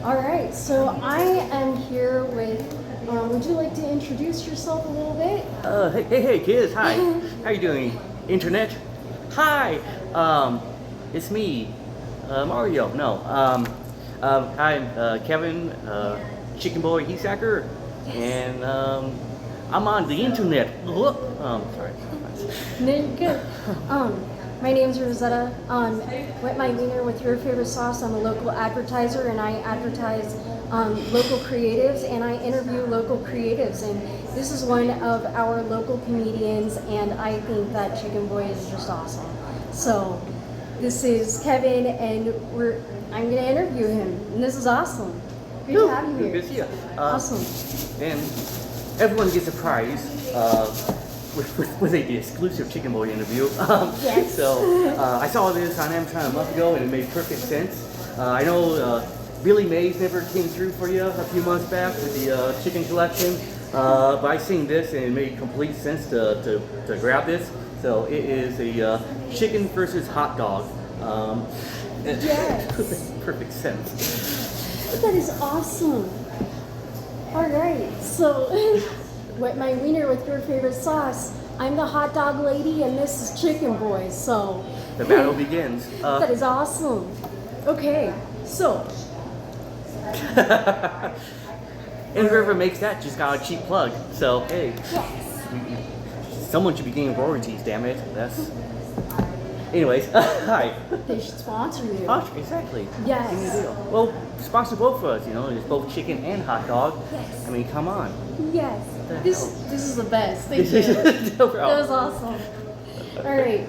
All right, so I am here with. Would you like to introduce yourself a little bit? Hey, kids, hi. How you doing, internet? Hi, it's me, Mario. No, I'm Kevin, Chicken Boy Heesacker, and I'm on the internet. Sorry. No, you're good. My name's Rosetta. Wet my Weiner with your favorite sauce. I'm a local advertiser, and I advertise local creatives, and I interview local creatives. And this is one of our local comedians, and I think that Chicken Boy is just awesome. So this is Kevin, and I'm gonna interview him, and this is awesome. Good to have you here. Good to see you. Awesome. And everyone gets a prize. With the exclusive Chicken Boy interview. Yes. So I saw this on Amazon a month ago and it made perfect sense. I know Billy Mays never came through for you a few months back with the chicken collection, but I seen this and it made complete sense to grab this. So it is a chicken versus hot dog. Yes. Perfect sense. That is awesome. All right, so Wet my Wiener with your favorite sauce. I'm the hot dog lady, and this is Chicken Boy. So The battle begins. that is awesome. Okay, so And whoever makes that just got a cheap plug. So hey, yes, someone should be getting royalties. Damn it. That's. Anyways, hi. they should sponsor you. Oh, exactly. Yes. Give me a deal. Well, sponsor both for us. You know, it's both chicken and hot dog. Yes. I mean, come on. Yes, the this hell? is the best. Thank you. No That problem. was awesome. All right.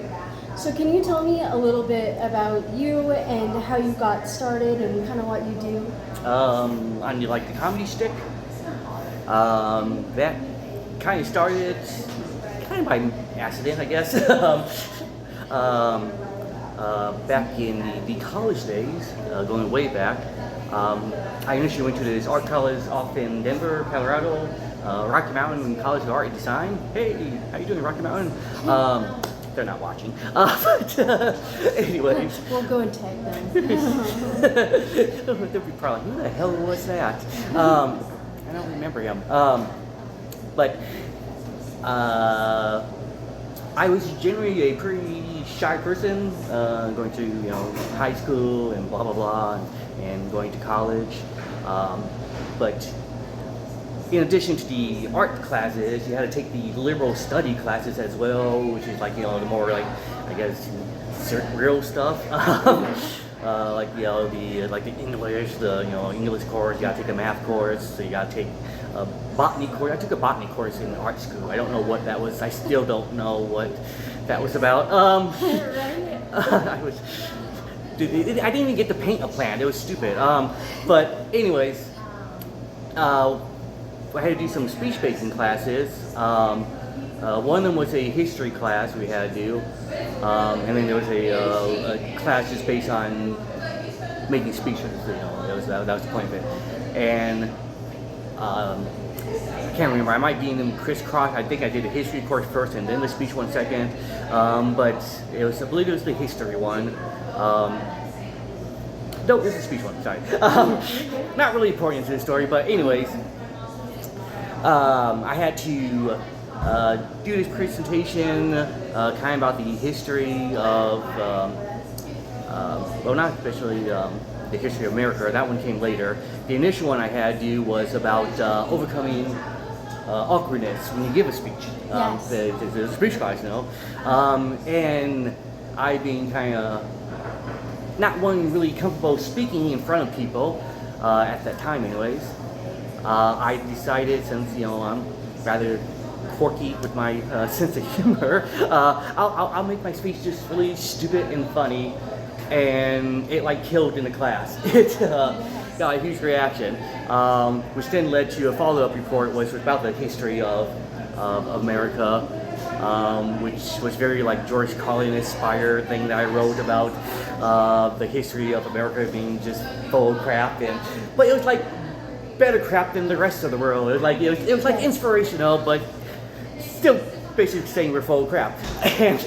So can you tell me a little bit about you and how you got started and kind of what you do? On like the comedy stick. That kind of started kind of by accident, I guess. Back in the college days, going way back, I initially went to this art college off in Denver, Colorado, Rocky Mountain College of Art and Design. Hey, how you doing, Rocky Mountain? They're not watching. But anyways. We'll go and tag them. They'll be probably, who the hell was that? I don't remember him. But I was generally a pretty shy person, going to high school and blah blah blah, and going to college. But in addition to the art classes, you had to take the liberal study classes as well, which is like the more like I guess real stuff. Like the English, English course. You gotta take a math course. So you gotta take a botany course. I took a botany course in art school. I don't know what that was. I still don't know what that was about. I didn't even get to paint a plant. It was stupid. But anyways, I had to do some speech making classes. One of them was a history class we had to do, and then there was a class just based on making speeches. That was the point of it. And I can't remember. I might be in them crisscross. I think I did a history course first, and then the speech one second. But I believe it was the history one. No, it was the speech one. Sorry. Not really important to the story, but anyways, I had to do this presentation kind of about the history of, well, not especially the history of America. That one came later. The initial one I had to do was about overcoming awkwardness when you give a speech. Yes. The speech guys know. And I being kind of not one really comfortable speaking in front of people at that time anyways. I decided, since I'm rather quirky with my sense of humor, I'll make my speech just really stupid and funny, and it like killed in the class. It got a huge reaction, which then led to a follow-up report, which was about the history of America, which was very like George Carlin inspired thing that I wrote about the history of America being just full of crap, but it was like better crap than the rest of the world. It was like inspirational, but still basically saying we're full of crap. And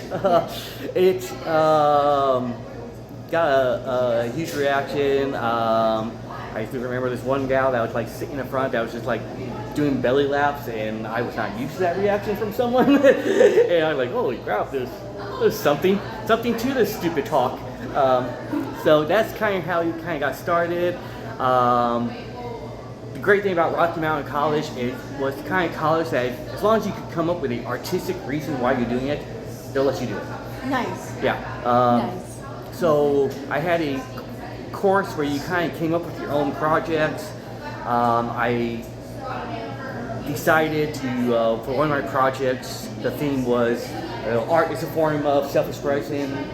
it got a huge reaction. I still remember this one gal that was like sitting in the front that was just like doing belly laps, and I was not used to that reaction from someone. And I'm like, holy crap, there's something to this stupid talk. So that's kind of how you kind of got started. The great thing about Rocky Mountain College was the kind of college that as long as you could come up with an artistic reason why you're doing it, they'll let you do it. Nice. Yeah. Nice. So I had a course where you kind of came up with your own projects. I decided to, for one of my projects, the theme was art is a form of self-expression,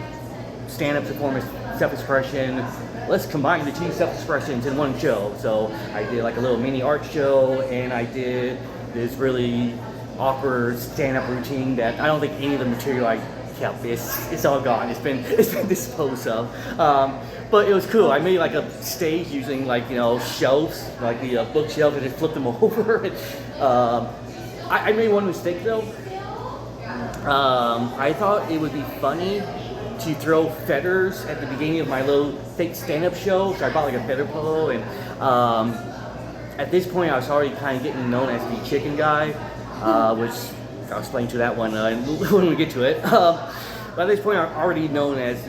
stand-up is a form of self-expression. Let's combine the two self-expressions in one show. So I did like a little mini art show, and I did this really awkward stand-up routine that I don't think any of the material I kept. It's all gone. It's been disposed of. But it was cool. I made like a stage using like shelves, like the bookshelves, and just flipped them over. I made one mistake though. I thought it would be funny to throw feathers at the beginning of my little fake stand-up show, so I bought like a feather pillow, and at this point I was already kind of getting known as the chicken guy, which I'll explain to that one when we get to it. But at this point I'm already known as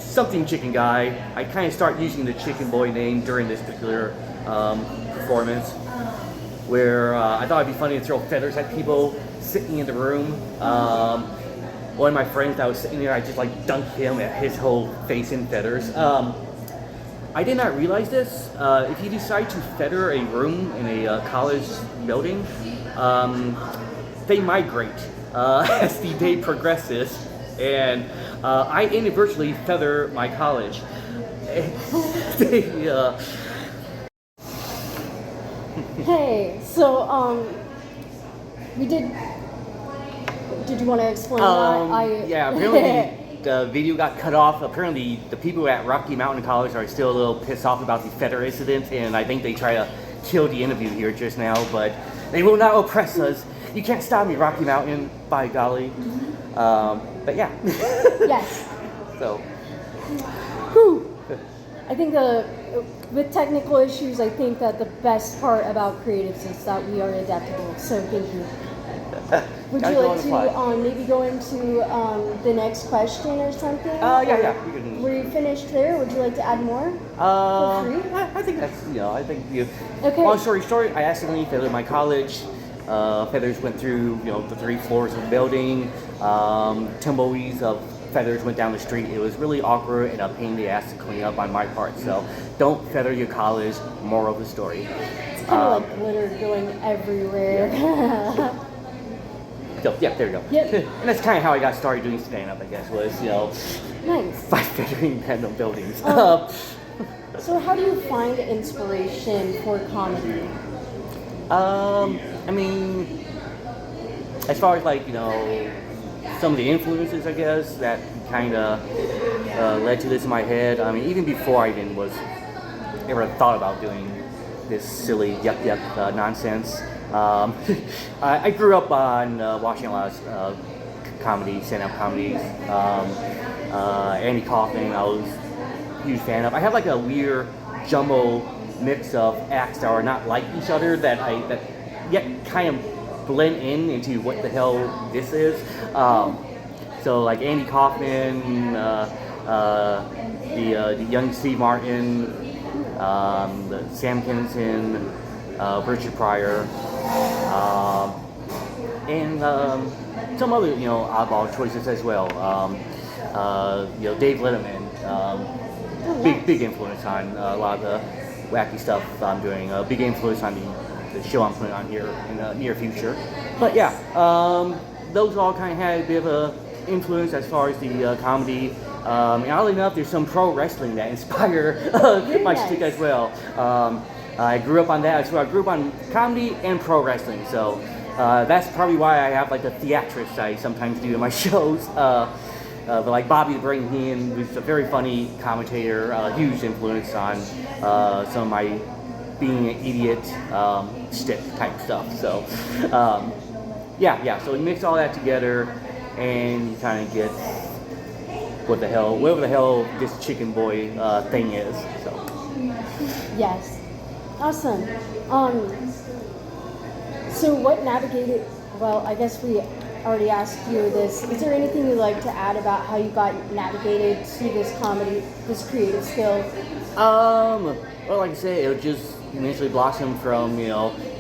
something chicken guy. I kind of start using the chicken boy name during this particular performance, where I thought it'd be funny to throw feathers at people sitting in the room. One of my friends that was sitting there, I just like dunked him at his whole face in feathers. I did not realize this. If you decide to feather a room in a college building, they migrate as the day progresses, and I inadvertently feather my college. Hey, so we did. Did you want to explain that? Yeah, apparently the video got cut off. Apparently the people at Rocky Mountain College are still a little pissed off about the feather incident, and I think they try to kill the interview here just now, but they will not oppress us. You can't stop me, Rocky Mountain, by golly. But yeah. Yes. So. Whew. I think with technical issues, I think that the best part about creatives is that we are adaptable, so thank you. Would you like to maybe go into the next question or something? Yeah. Were you finished there? Would you like to add more? For free? I think that's, Okay. Long story short, I accidentally feathered my college. Feathers went through, the 3 floors of the building. Tumbleweeds of feathers went down the street. It was really awkward and a pain in the ass to clean up on my part. So don't feather your college. Moral of the story. It's kind of like glitter going everywhere. Yeah. So, yeah, there you go. Yep. And that's kind of how I got started doing stand-up, I guess, was, Nice. by feathering random buildings. So how do you find inspiration for comedy? I mean, as far as like, some of the influences, I guess, that kind of led to this in my head. I mean, even before I even ever thought about doing this silly yuck nonsense. I grew up on watching a lot of comedy, stand-up comedies. Andy Kaufman, I was a huge fan of. I have like a weird jumbo mix of acts that are not like each other that yet kind of blend into what the hell this is. So like Andy Kaufman, the young Steve Martin, the Sam Kinison, Richard Pryor, and some other oddball choices as well. Dave Letterman, big influence on a lot of the wacky stuff I'm doing. A big influence on the show I'm putting on here in the near future. But yeah, those all kind of had a bit of a influence as far as the comedy. And oddly enough, there's some pro wrestling that inspire my shtick as well. I grew up on that, so I grew up on comedy and pro wrestling. So that's probably why I have like the theatrics I sometimes do in my shows. But like Bobby the Brain Heenan was a very funny commentator, huge influence on some of my being an idiot shtick type stuff. So so we mix all that together, and you kind of get whatever the hell this chicken boy thing is. So. Yes. Awesome. So what navigated, well, I guess we already asked you this. Is there anything you'd like to add about how you got navigated to this comedy, this creative skill? Well, like I say, it would just initially blossom from,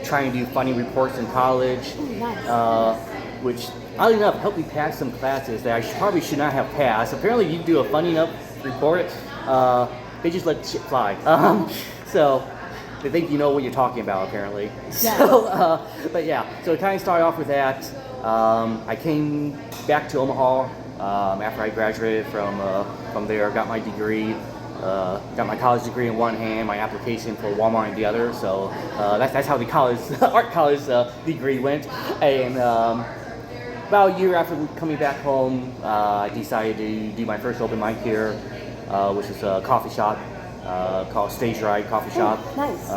trying to do funny reports in college. Oh, nice. Which, oddly enough, helped me pass some classes that I probably should not have passed. Apparently, you do a funny enough report, they just let shit fly. So they think you know what you're talking about, apparently. Yes. So, but yeah, so it kind of started off with that. I came back to Omaha after I graduated from there, got my degree. Got my college degree in one hand, my application for Walmart in the other. So that's how the college, art college degree went. And about a year after coming back home, I decided to do my first open mic here, which is a coffee shop called Stage Right Coffee Shop. Nice.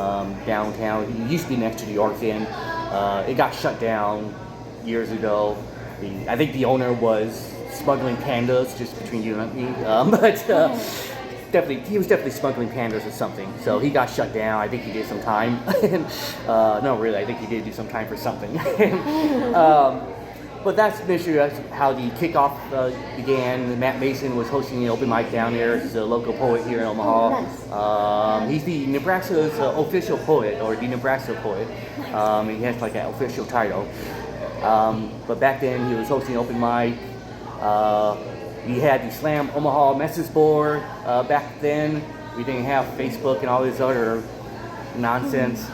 Downtown. It used to be next to the York Inn. It got shut down years ago. I think the owner was smuggling pandas, just between you and me. He was definitely smuggling pandas or something. So he got shut down. I think he did some time. No, really, I think he did do some time for something. But that's initially how the kickoff began. Matt Mason was hosting an open mic down there. He's a local poet here in Omaha. Oh, nice. He's the Nebraska's official poet, or the Nebraska poet. He has like an official title. But back then he was hosting an open mic. We had the Slam Omaha message board back then. We didn't have Facebook and all this other nonsense.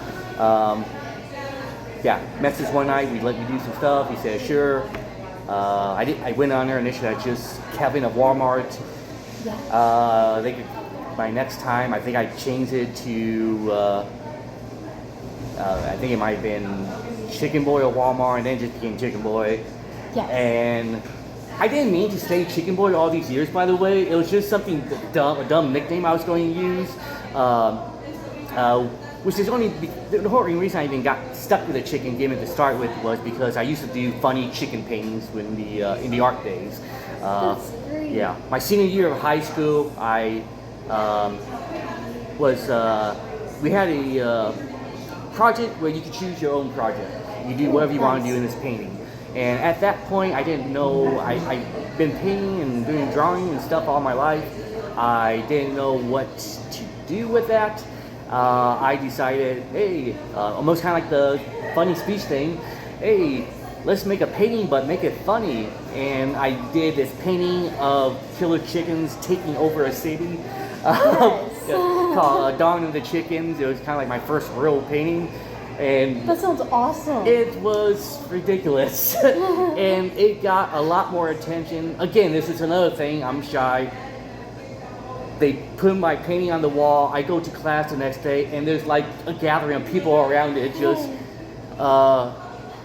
Message one night, we let me do some stuff. He said, sure. I went on there initially as just Kevin of Walmart. My next time, I think I changed it to, I think it might have been Chicken Boy of Walmart, and then just became Chicken Boy. Yes. And I didn't mean to say Chicken Boy all these years, by the way. It was just something dumb, a dumb nickname I was going to use. Which is only the whole reason I even got stuck with the chicken gimmick to start with was because I used to do funny chicken paintings in the art days. That's great. Yeah, my senior year of high school, I we had a project where you could choose your own project. You do whatever you want to do in this painting. And at that point, I didn't know, I've been painting and doing drawing and stuff all my life. I didn't know what to do with that. I decided, hey, almost kind of like the funny speech thing, hey, let's make a painting but make it funny. And I did this painting of killer chickens taking over a city called Dawn of the Chickens. It was kind of like my first real painting. And that sounds awesome. It was ridiculous. And it got a lot more attention. Again, this is another thing, I'm shy. They put my painting on the wall. I go to class the next day, and there's like a gathering of people around it just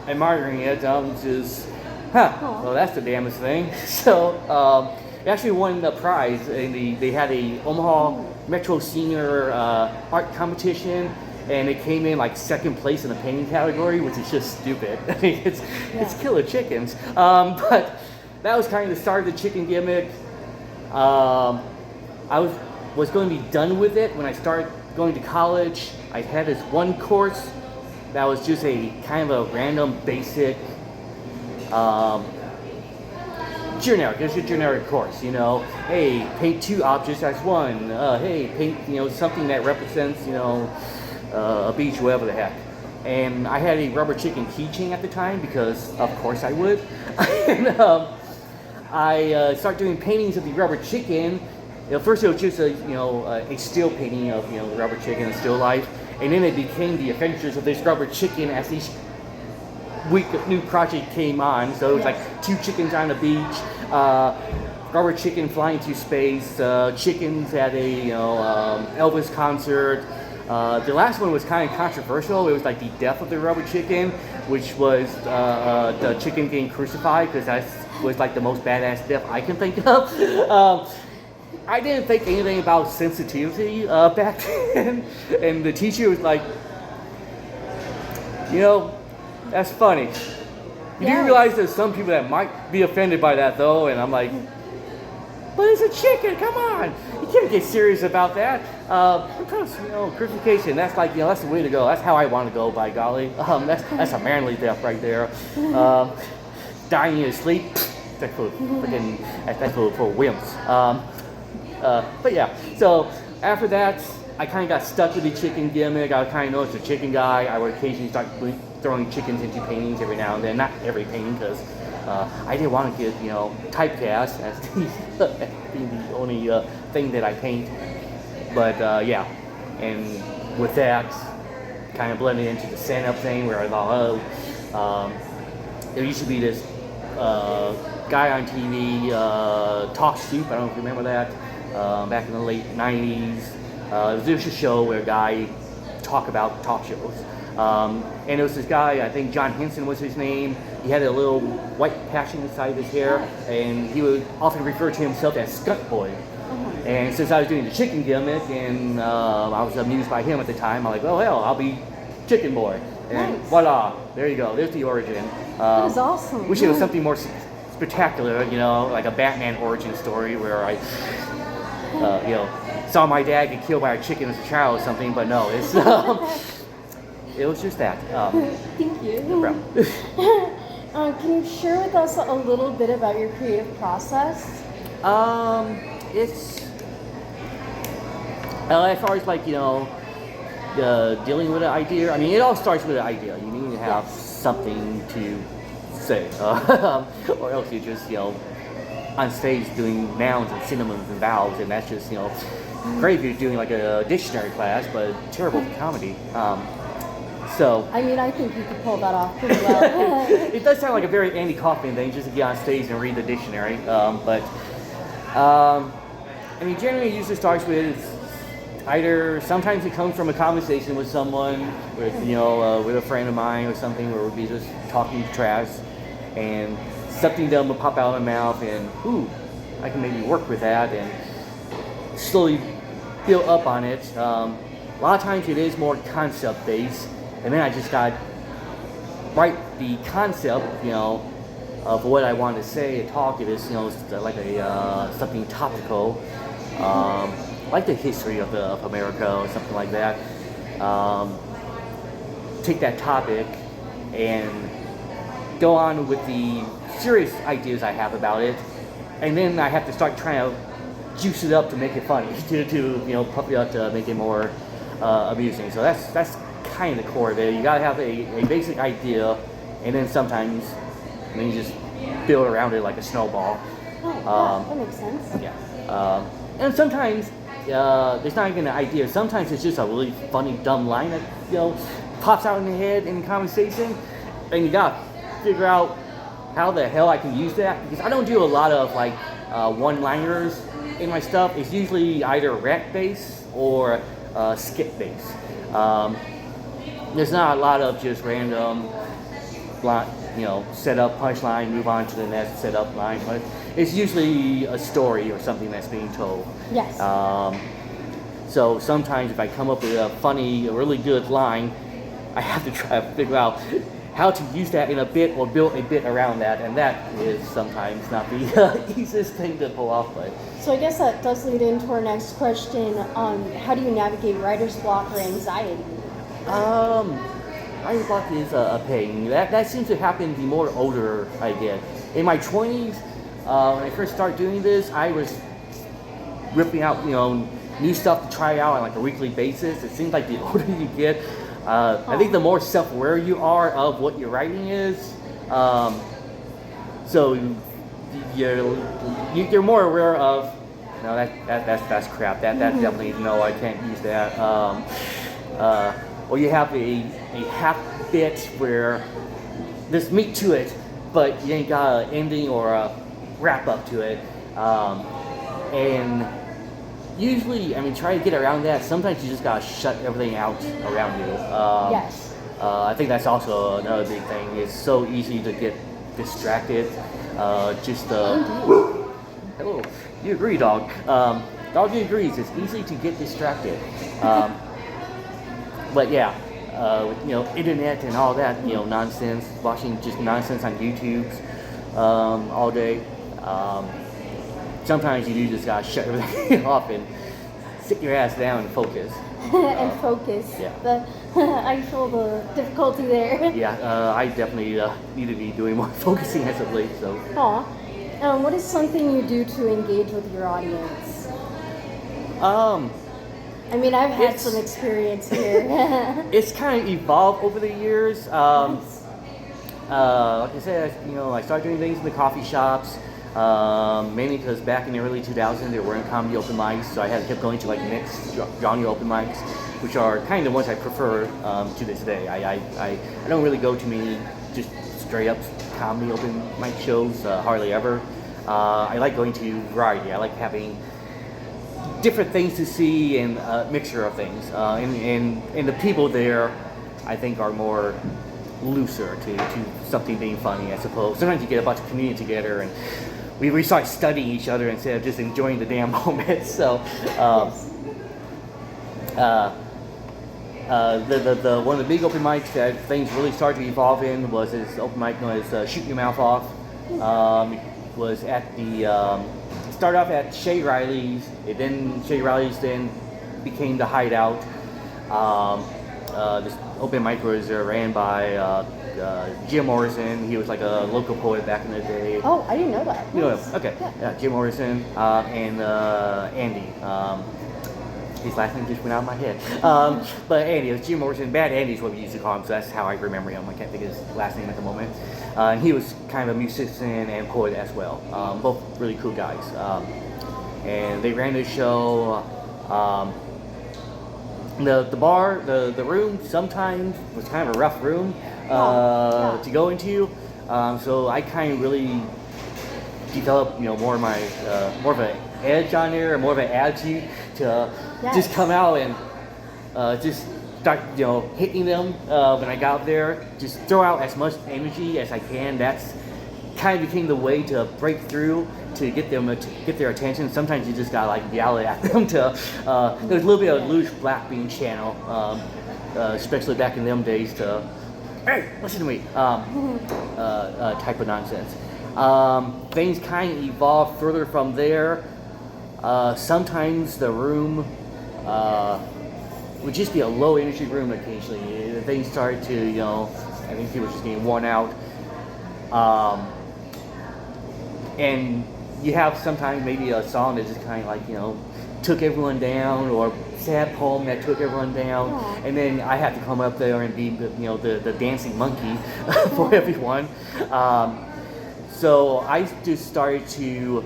admiring it. I'm just, well, that's the damnest thing. So, it actually won the prize. They had a Omaha Metro Senior art competition, and it came in like second place in the painting category, which is just stupid. I mean, it's killer chickens. But that was kind of the start of the chicken gimmick. I was going to be done with it when I started going to college. I had this one course that was just a kind of a random, basic, generic. It's a generic course, Hey, paint two objects as one. Hey, paint, something that represents, a beach, whatever the heck. And I had a rubber chicken keychain at the time because, of course, I would. And I started doing paintings of the rubber chicken. First it was just a still painting of the rubber chicken and still life, and then it became the adventures of this rubber chicken as each week a new project came on. So it was like two chickens on the beach, rubber chicken flying to space, chickens at a Elvis concert. The last one was kind of controversial. It was like the death of the rubber chicken, which was the chicken getting crucified, because that was like the most badass death I can think of. I didn't think anything about sensitivity back then, and the teacher was like, that's funny. You do realize there's some people that might be offended by that, though, and I'm like, but it's a chicken, come on! You can't get serious about that. Crucifixion. That's like, that's the way to go. That's how I want to go. By golly, that's a manly death right there. Dying in your sleep. That's for wimps. But yeah. So after that, I kind of got stuck with the chicken gimmick. I kind of noticed the chicken guy. I would occasionally start throwing chickens into paintings every now and then. Not every painting, because I didn't want to get typecast as being the only thing that I paint. But yeah, and with that, kind of blended into the stand-up thing where I thought, there used to be this guy on TV, Talk Soup. I don't know if you remember that. Back in the late 90s. It was a show where a guy talk about talk shows. And it was this guy, I think John Henson was his name. He had a little white patch on the side of his hair, and he would often refer to himself as Skunk Boy. And since I was doing the chicken gimmick, and I was amused by him at the time, I'm like, well, hell, I'll be Chicken Boy. And voila, there you go. There's the origin. That is awesome. Wish it was something more spectacular, like a Batman origin story where I, saw my dad get killed by a chicken as a child or something, but no, it's it was just that. Thank you. No problem. Can you share with us a little bit about your creative process? It's as far as dealing with an idea. I mean, it all starts with an idea. You need to have something to say, or else you're just on stage doing nouns and synonyms and vowels, and that's just great if you're doing like a dictionary class, but terrible for comedy. So I mean, I think you could pull that off pretty well. It does sound like a very Andy Kaufman thing, just to get on stage and read the dictionary. But I mean, generally, it usually starts with either sometimes it comes from a conversation with someone, with with a friend of mine or something, where we'll be just talking trash, and something dumb will pop out of my mouth, and I can maybe work with that and slowly build up on it. A lot of times it is more concept based, and then I just got write the concept, of what I want to say and talk. It is, like something topical, like the history of America or something like that. Take that topic and go on with the serious ideas I have about it, and then I have to start trying to juice it up to make it funny, to pump it up to make it more amusing. So that's kind of the core of it. You gotta have a basic idea, and then sometimes you just build around it like a snowball. That makes sense. Yeah. And sometimes there's not even an idea. Sometimes it's just a really funny, dumb line that pops out in your head in conversation, and you gotta figure out how the hell I can use that, because I don't do a lot of one-liners in my stuff. It's usually either rant-based or skit-based. There's not a lot of just random, set up punchline, move on to the next set up line, but it's usually a story or something that's being told. Yes. So sometimes if I come up with a really good line, I have to try to figure out how to use that in a bit or build a bit around that, and that is sometimes not the easiest thing to pull off. But so I guess that does lead into our next question. How do you navigate writer's block or anxiety? Writer's block is a pain. That seems to happen the more older I get. In my 20s, when I first started doing this, I was ripping out new stuff to try out on like a weekly basis. It seems like the older you get, I think the more self-aware you are of what your writing is. So you're more aware of, that's crap. That definitely I can't use that. Or you have a half bit where there's meat to it, but you ain't got an ending or a wrap up to it. And usually, try to get around that. Sometimes you just gotta shut everything out around you. Yes. I think that's also another big thing. It's so easy to get distracted. Hello, you agree, dog? Doggy agrees. It's easy to get distracted. But yeah, with internet and all that, nonsense, watching just nonsense on YouTube all day. Sometimes you do just gotta shut everything off and sit your ass down and focus. And focus. Yeah. I feel the difficulty there. Yeah, I definitely need to be doing more focusing as of late. So. Aw. What is something you do to engage with your audience? I mean, I've had some experience here. It's kind of evolved over the years. Nice. Like I said, I started doing things in the coffee shops, mainly because back in the early 2000s there weren't comedy open mics, so I had kept going to like mixed genre open mics, which are kind of the ones I prefer to this day. I don't really go to many just straight up comedy open mic shows, hardly ever. I like going to variety. I like having different things to see and a mixture of things. And the people there, I think, are more looser to something being funny, I suppose. Sometimes you get a bunch of comedians together and we start studying each other instead of just enjoying the damn moment. So, the one of the big open mics that things really started to evolve in was this open mic known as Shoot Your Mouth Off. Was at the started off at Shay Riley's. Shay Riley's then became the Hideout. This open mic was ran by Jim Morrison. He was like a local poet back in the day. Oh, I didn't know that. You know him? Okay. Yeah, Jim Morrison and Andy. His last name just went out of my head. But Andy, it was Jim Morrison. Bad Andy is what we used to call him, so that's how I remember him. I can't think of his last name at the moment. And he was kind of a musician and poet as well. Both really cool guys. And they ran this show. The bar, the room sometimes was kind of a rough room to go into. So I kind of really developed, more of my more of an edge on there, more of an attitude to just come out and just start, hitting them when I got up there. Just throw out as much energy as I can. That's kind of became the way to break through, to get them to get their attention. Sometimes you just gotta like yell at them to. There's a little bit of loose black bean channel, especially back in them days. To hey, listen to me, type of nonsense. Things kind of evolved further from there. Sometimes the room would just be a low energy room occasionally. Things started to, I think people were just getting worn out. And you have sometimes maybe a song that just kind of like, took everyone down, or sad poem that took everyone down. Aww. And then I have to come up there and be, the dancing monkey for everyone. So I just started to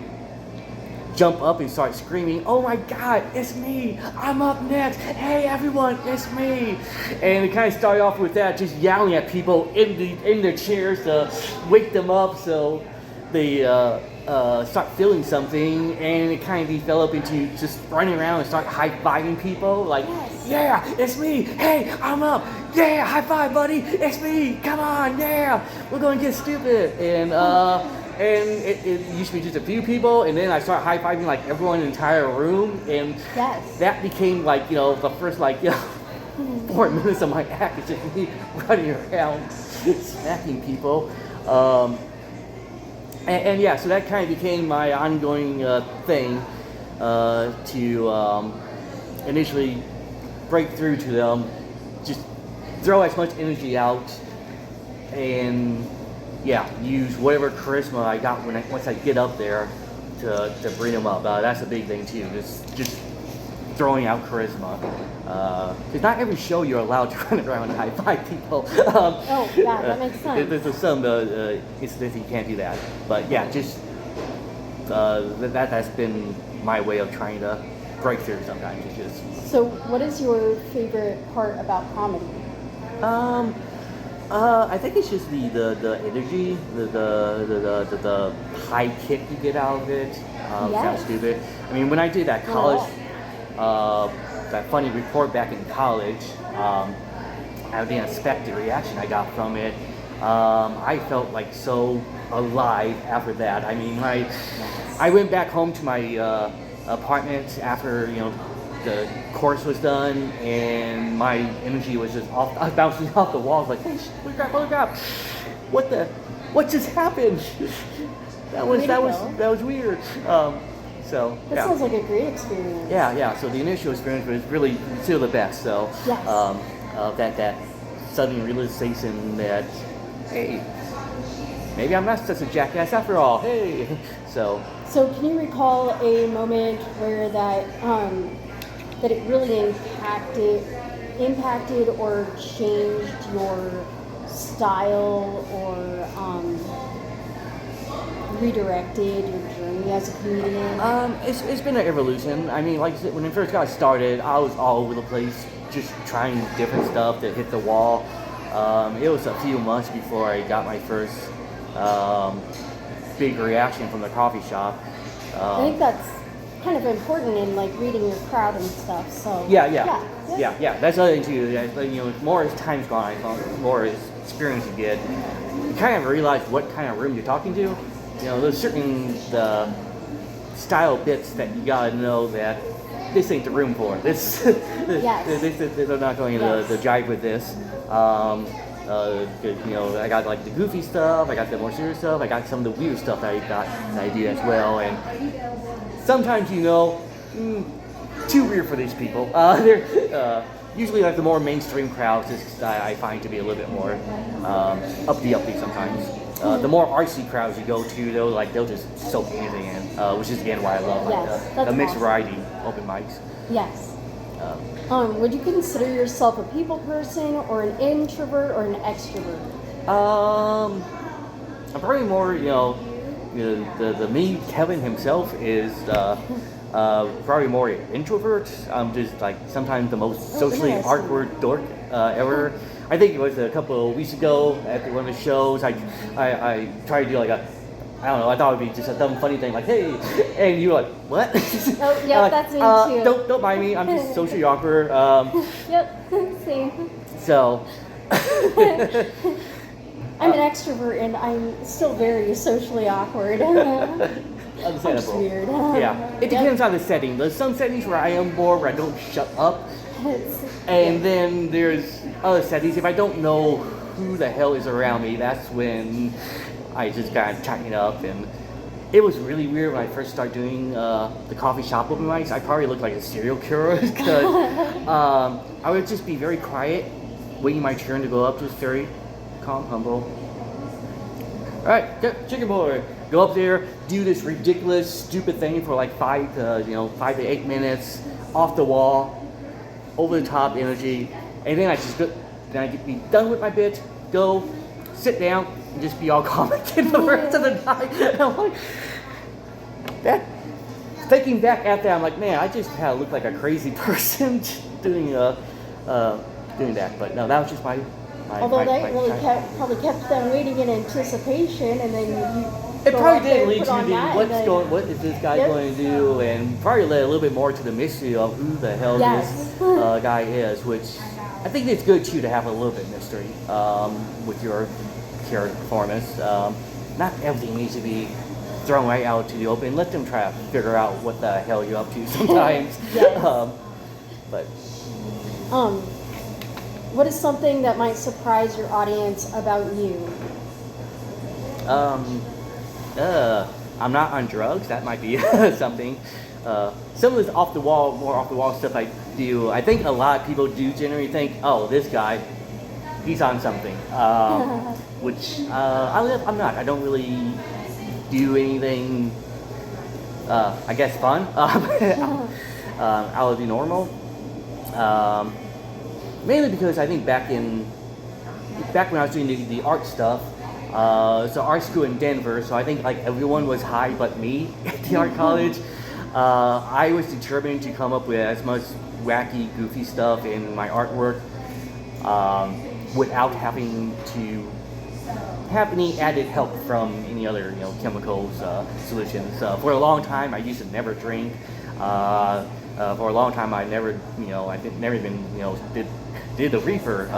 jump up and start screaming, "Oh my God, it's me! I'm up next! Hey everyone, it's me!" And it kind of started off with that, just yelling at people in their chairs to wake them up so they start feeling something. And it kind of developed into just running around and start high-fiving people, like, "Yeah, it's me! Hey, I'm up! Yeah, high five, buddy! It's me! Come on, yeah! We're gonna get stupid!" And it used to be just a few people, and then I started high-fiving like everyone in the entire room, and that became like, the first 4 minutes of my act is just me running around smacking people. And yeah, so that kind of became my ongoing thing to initially break through to them, just throw as much energy out, and use whatever charisma I got once I get up there to bring them up. That's a big thing too. Just throwing out charisma. Because not every show you're allowed to run around and high five people. That makes sense. There's some instances you can't do that. But yeah, just that's been my way of trying to break through sometimes. It's just. So, what is your favorite part about comedy? I think it's just the energy, the high kick you get out of it. Sounds stupid. I mean, when I did that college, that funny report back in college, I didn't expect the reaction I got from it. I felt like so alive after that. I mean, I went back home to my apartment after the course was done, and my energy was just bouncing off the walls like, "Hey, holy crap, what just happened?" That was weird. So That yeah. sounds like a great experience. Yeah. So the initial experience was really still the best. So Yes. that sudden realization that, hey, maybe I'm not such a jackass after all. Hey, so So can you recall a moment where that it really impacted or changed your style or redirected your journey as a comedian? it's been an evolution. I mean, like I said, when I first got started, I was all over the place, just trying different stuff that hit the wall. It was a few months before I got my first big reaction from the coffee shop. I think that's kind of important in like reading your crowd and stuff. So Yeah. That's the other thing too. That, you know, more as time's gone, more as experience you get, you kind of realize what kind of room you're talking to. You know, there's certain style bits that you gotta know that this ain't the room for. This, they're not going to jive with this. You know, I got like the goofy stuff, I got the more serious stuff, I got some of the weird stuff that I do as well, and sometimes, you know, too weird for these people. They're usually like the more mainstream crowds I find to be a little bit more uppity sometimes. The more artsy crowds you go to, they'll just soak anything in, which is again why I love the mixed variety open mics. Yes. Would you consider yourself a people person or an introvert or an extrovert? I'm probably more, the me, Kevin himself is probably more introvert. I'm just like sometimes the most socially awkward dork ever. I think it was a couple of weeks ago at one of the shows. I tried to do like I don't know, I thought it would be just a dumb funny thing like, hey, and you were like, what? Oh, yeah, that's me too. Don't mind me, I'm just socially awkward. Yep, same. So I'm an extrovert and I'm still very socially awkward. Understandable. I'm just weird. Yeah, it depends on the setting. There's some settings where I am bored, where I don't shut up. And then there's other settings, if I don't know who the hell is around me, that's when I just kind of tighten up. And it was really weird when I first started doing the coffee shop open mics. I probably looked like a serial killer because I would just be very quiet, waiting my turn to go up, just very calm, humble. All right, chicken boy, go up there, do this ridiculous, stupid thing for like 5 to 8 minutes, off the wall, over the top energy, and then I get be done with my bit, go sit down, and just be all calm again for the rest of the night. And I'm like, thinking back at that, I'm like, man, I just had to look like a crazy person doing that. But no, that was just my Although that really probably kept them waiting in anticipation, and then you. It probably did lead to what is this guy going to do, and probably led a little bit more to the mystery of who the hell this guy is, which I think it's good too to have a little bit of mystery with your character performance. Not everything needs to be thrown right out to the open. Let them try to figure out what the hell you're up to sometimes. But what is something that might surprise your audience about you? I'm not on drugs. That might be something. Some of this more off the wall stuff I do, I think a lot of people do generally think, oh, this guy, he's on something. Which I'm not. I don't really do anything, I guess, fun out of the normal. Mainly because I think back when I was doing the art stuff, it's an art school in Denver, so I think like everyone was high but me at the art college. I was determined to come up with as much wacky, goofy stuff in my artwork without having to have any added help from any other chemicals solutions. For a long time, I used to never drink. For a long time, I never even did the reefer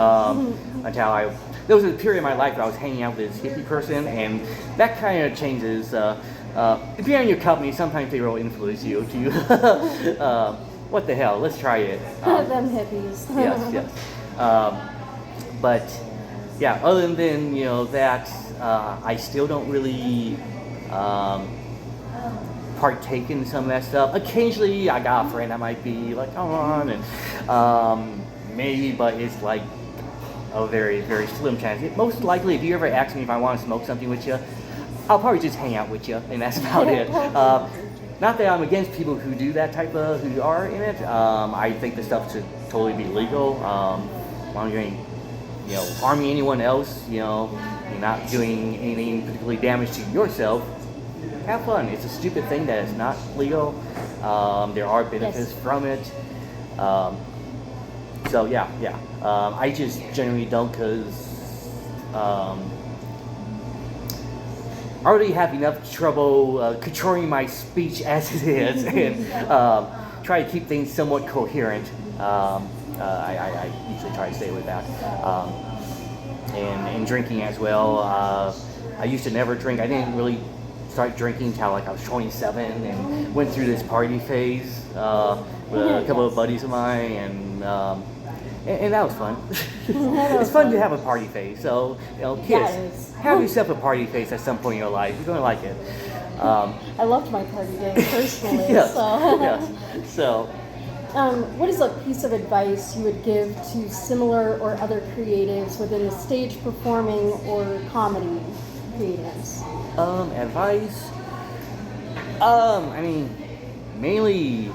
until there was a period in my life where I was hanging out with this hippie person, and that kind of changes. Depending on your company, sometimes they will influence you to, what the hell, let's try it. Them hippies. Yes. But yeah, other than that, I still don't really partake in some of that stuff. Occasionally, I got a friend that might be like, come on, and maybe, but it's like a very, very slim chance. Most likely, if you ever ask me if I want to smoke something with you, I'll probably just hang out with you, and that's about it. Not that I'm against people who do that who are in it. I think the stuff should totally be legal. As long as you ain't, harming anyone else, you're not doing anything particularly damage to yourself. Have fun. It's a stupid thing that is not legal. There are benefits from it. So yeah. I just generally don't, because I already have enough trouble controlling my speech as it is, and try to keep things somewhat coherent. I usually try to stay with that. And drinking as well. I used to never drink. I didn't really start drinking until like I was 27, and went through this party phase with a couple of buddies of mine, and that was fun. It's fun to have a party phase. So, kids, have yourself a party phase at some point in your life. You're going to like it. I loved my party day personally. Yes. So, what is a piece of advice you would give to similar or other creatives within the stage performing or comedy creatives? Advice? Mainly,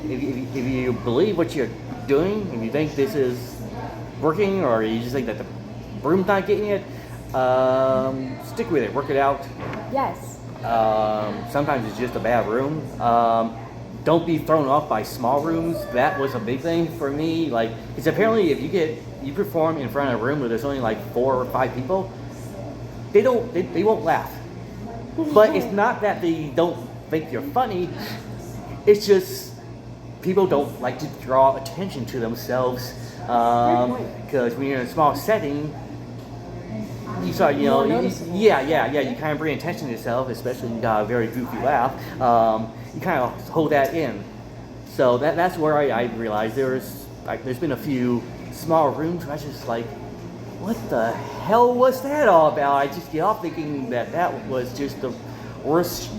if you believe what you're doing, if you think this is working, or you just think that the room's not getting it, stick with it, work it out. Yes. Sometimes it's just a bad room. Don't be thrown off by small rooms. That was a big thing for me. Because apparently if you perform in front of a room where there's only like 4 or 5 people, they won't laugh. But it's not that they don't think you're funny. It's just people don't like to draw attention to themselves. Because when you're in a small setting, you start, you kind of bring attention to yourself, especially when you got a very goofy laugh. You kind of hold that in. So that's where I realized there's been a few small rooms where I was just like, what the hell was that all about? I just get off thinking that was just the worst,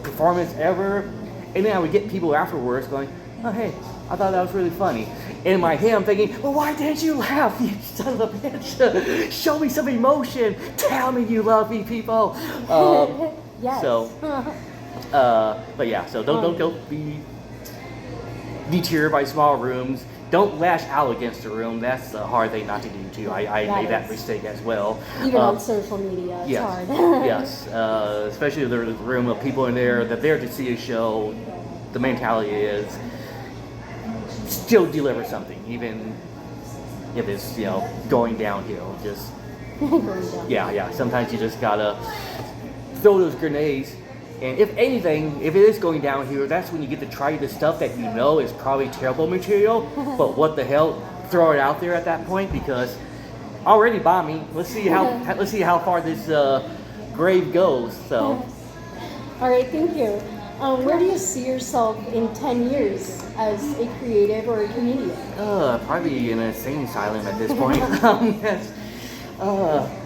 performance ever. And then I would get people afterwards going, oh, hey, I thought that was really funny. In my head, I'm thinking, well, why didn't you laugh, you son of a bitch? Show me some emotion. Tell me you love me, people. Yes. So, so don't be deterred by small rooms. Don't lash out against the room. That's a hard thing not to do too. I made that mistake as well. Even on social media, it's hard. Yes, especially if there's a room of people in there that they're to see a show. The mentality is still deliver something, even if it's going downhill. Just sometimes you just gotta throw those grenades. And if anything, if it is going down here, that's when you get to try the stuff that you know is probably terrible material. But what the hell, throw it out there at that point, because already bombing. Let's see how far this grave goes. So. All right, thank you. Where do you see yourself in 10 years as a creative or a comedian? Probably in an insane asylum at this point. Yes.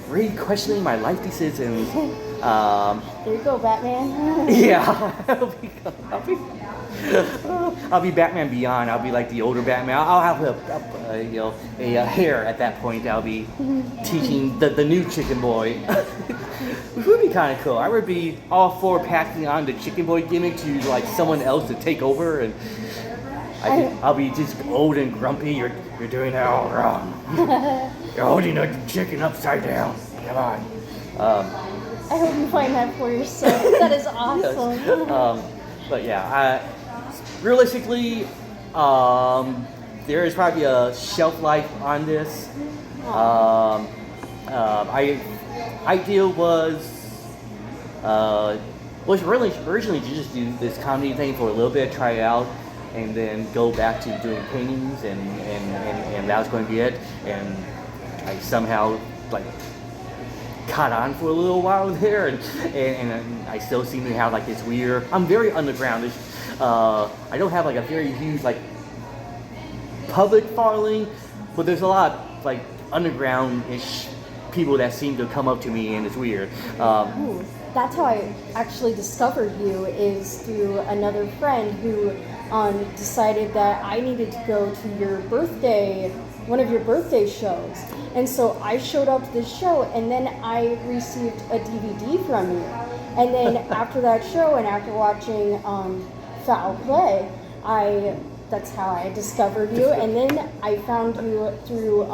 Re-questioning my life decisions. There you go, Batman. Yeah, I'll be Batman Beyond. I'll be like the older Batman. I'll have a hair at that point. I'll be teaching the new chicken boy. Which would be kind of cool. I would be all for passing on the chicken boy gimmick to like someone else to take over, and I'll be just old and grumpy. You're doing that all wrong. You're holding a chicken upside down. Come on. I hope you find that for yourself. That is awesome. Yes. But yeah, realistically, there is probably a shelf life on this. Ideal was really originally to just do this comedy thing for a little bit, try it out, and then go back to doing paintings, and that was going to be it. And I somehow caught on for a little while there, and I still seem to have this weird. I'm very undergroundish. I don't have a very huge public following, but there's a lot underground-ish people that seem to come up to me, and it's weird. that's how I actually discovered you, is through another friend who decided that I needed to go to one of your birthday shows. And so I showed up to this show, and then I received a DVD from you. And then after that show, and after watching Fowl play, that's how I discovered you. And then I found you through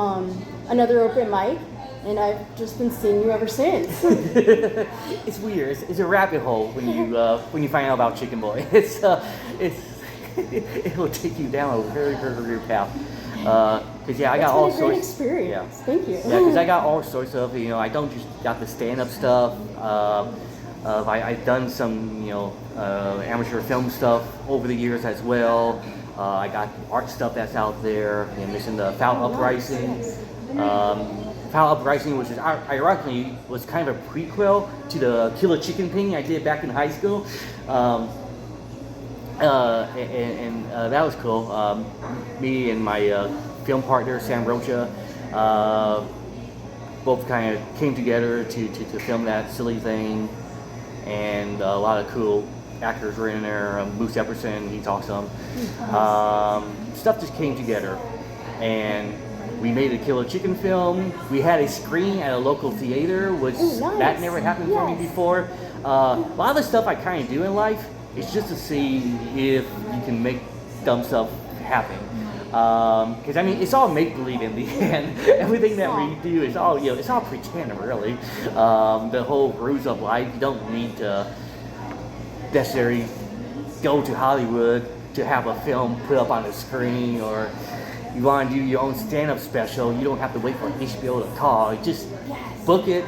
another open mic, and I've just been seeing you ever since. It's weird. It's a rabbit hole when you find out about Chicken Boy. It will take you down a very, very weird path. Cause I got all sorts. It's been a great experience. Yeah. Thank you. Yeah, because I got all sorts of. I don't just got the stand-up stuff. I've done some amateur film stuff over the years as well. I got art stuff that's out there. You mentioned the Fowl Uprising. Yes. Fowl Uprising, which is ironically was kind of a prequel to the Heesacker-Chicken thing I did back in high school. And that was cool. Me and my film partner Sam Rocha both kind of came together to film that silly thing, and a lot of cool actors were in there. Moose Epperson, he's awesome. Stuff just came together, and we made a Heesacker-Chicken film. We had a screening at a local theater, which nice. That never happened for me before. A lot of the stuff I kind of do in life is just to see if you can make dumb stuff happen. Because it's all make believe in the end. Everything that we do is all it's all pretend really. The whole ruse of life. You don't need to necessarily go to Hollywood to have a film put up on the screen, or you want to do your own stand-up special. You don't have to wait for HBO to call. You just book it,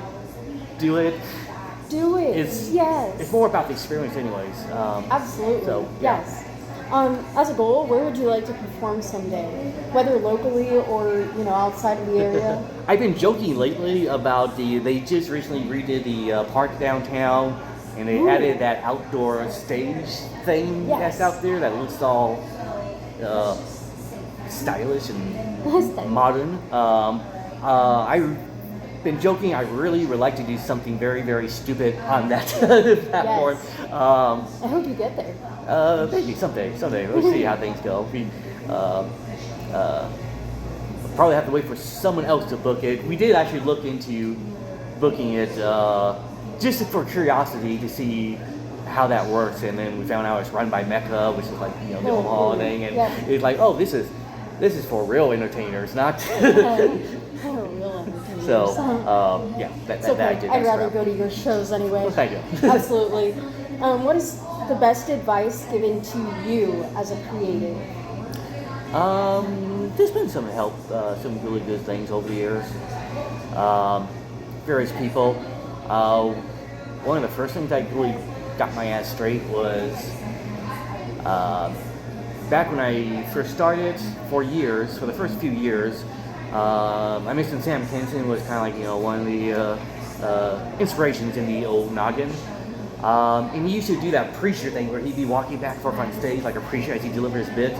do it. Do it. It's more about the experience, anyways. Absolutely. So, yeah. Yes. As a goal, where would you like to perform someday? Whether locally or outside of the area? I've been joking lately about they just recently redid the park downtown, and they added that outdoor stage thing that's out there that looks all stylish and modern. I've been joking. I really would like to do something very, very stupid on that platform. Yes. I hope you get there. Maybe someday. We'll see how things go. We probably have to wait for someone else to book it. We did actually look into booking it just for curiosity to see how that works, and then we found out it's run by Mecca, which is like the Omaha thing, and it's like, oh, this is for real entertainers, not. So, that okay. I did. I'd rather go to your shows anyway. Well, thank you. Absolutely. What is the best advice given to you as a creative? There's been some help, some really good things over the years. Various people. One of the first things I really got my ass straight was back when I first started. For the first few years. I mentioned Sam Kinison was kind of like one of the inspirations in the old noggin, and he used to do that preacher thing where he'd be walking back and forth on stage like a preacher as he delivered his bit.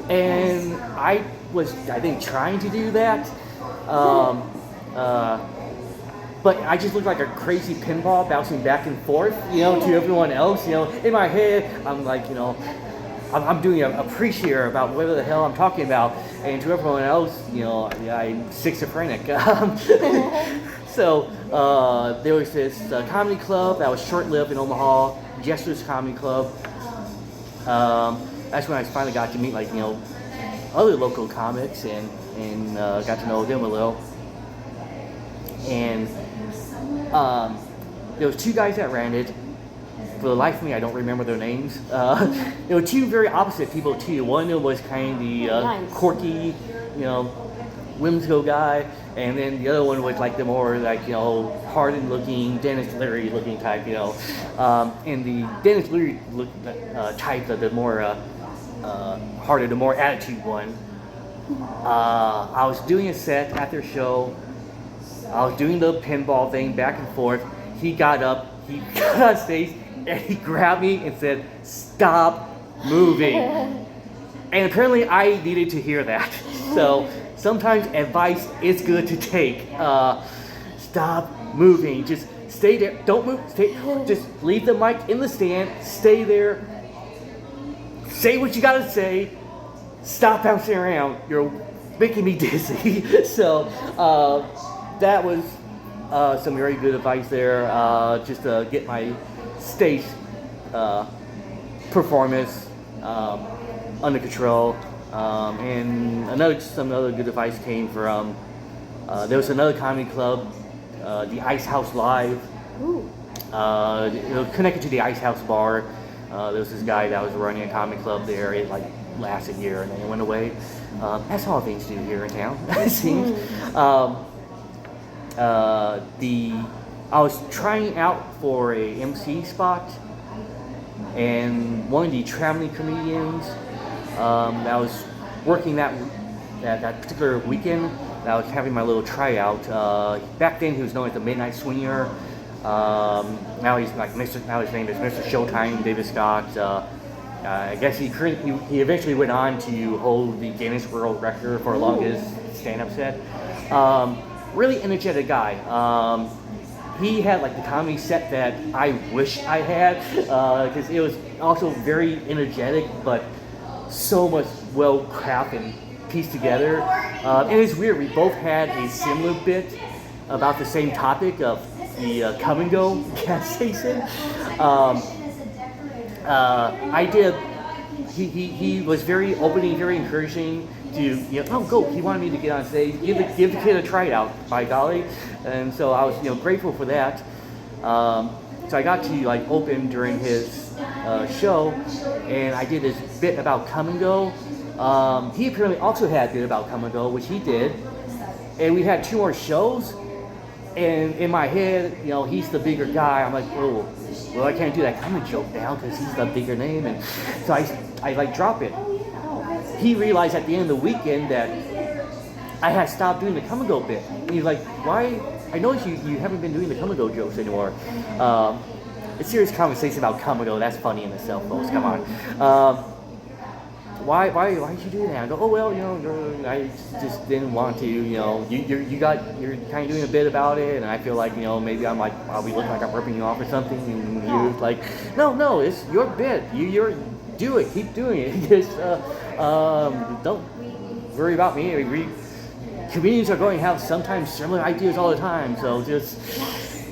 And I was, I think, trying to do that, but I just looked like a crazy pinball bouncing back and forth, to everyone else. In my head, I'm like, I'm doing a preacher about whatever the hell I'm talking about, and to everyone else, I'm schizophrenic. So there was this comedy club that was short-lived in Omaha, Jester's Comedy Club. That's when I finally got to meet other local comics and got to know them a little. And there was two guys that ran it. For the life of me, I don't remember their names. There were two very opposite people too. One was kind of the quirky, whimsical guy, and then the other one was like the more hardened-looking, Dennis Leary-looking type. And the Dennis Leary type, the more harder, the more attitude one. I was doing a set after a show. I was doing the pinball thing back and forth. He got up, he got on stage, and he grabbed me and said, "Stop moving." And apparently I needed to hear that. So sometimes advice is good to take. Stop moving. Just stay there. Don't move. Just leave the mic in the stand. Stay there. Say what you gotta say. Stop bouncing around. You're making me dizzy. So that was some very good advice there. Just to get my stage performance under control. And some other good advice came from there was another comedy club, the Ice House Live. Ooh. Connected to the Ice House Bar. There was this guy that was running a comedy club there. It like lasted a year and then it went away. That's all things do here in town, it seems. I was trying out for a MC spot, and one of the traveling comedians that was working that particular weekend, that I was having my little tryout. Back then he was known as the Midnight Swinger. Now he's like now his name is Mr. Showtime David Scott. I guess he eventually went on to hold the Guinness World Record for longest stand-up set. Really energetic guy. He had like the comedy set that I wish I had, because it was also very energetic, but so much well crafted and pieced together. And it's weird, we both had a similar bit about the same topic of the come and go gas station. He was very opening, very encouraging to, go. He wanted me to get on stage, give the kid a tryout, by golly. And so I was, grateful for that. So I got to open during his show, and I did this bit about come and go. He apparently also had a bit about come and go, which he did. And we had 2 more shows. And in my head, he's the bigger guy. I'm like, oh, well, I can't do that comedy joke now because he's the bigger name. And so I drop it. He realized at the end of the weekend that I had stopped doing the come and go bit. And he's like, why? I noticed you haven't been doing the come and go jokes anymore. A serious conversation about come and go, that's funny in itself, folks. Come on. Why did you do that? I go, oh well, I just didn't want to. You're kind of doing a bit about it, and I feel like maybe I'll be looking like I'm ripping you off or something. And you're like, no, it's your bit. You do it. Keep doing it. Just don't worry about me. Comedians are going to have sometimes similar ideas all the time, so just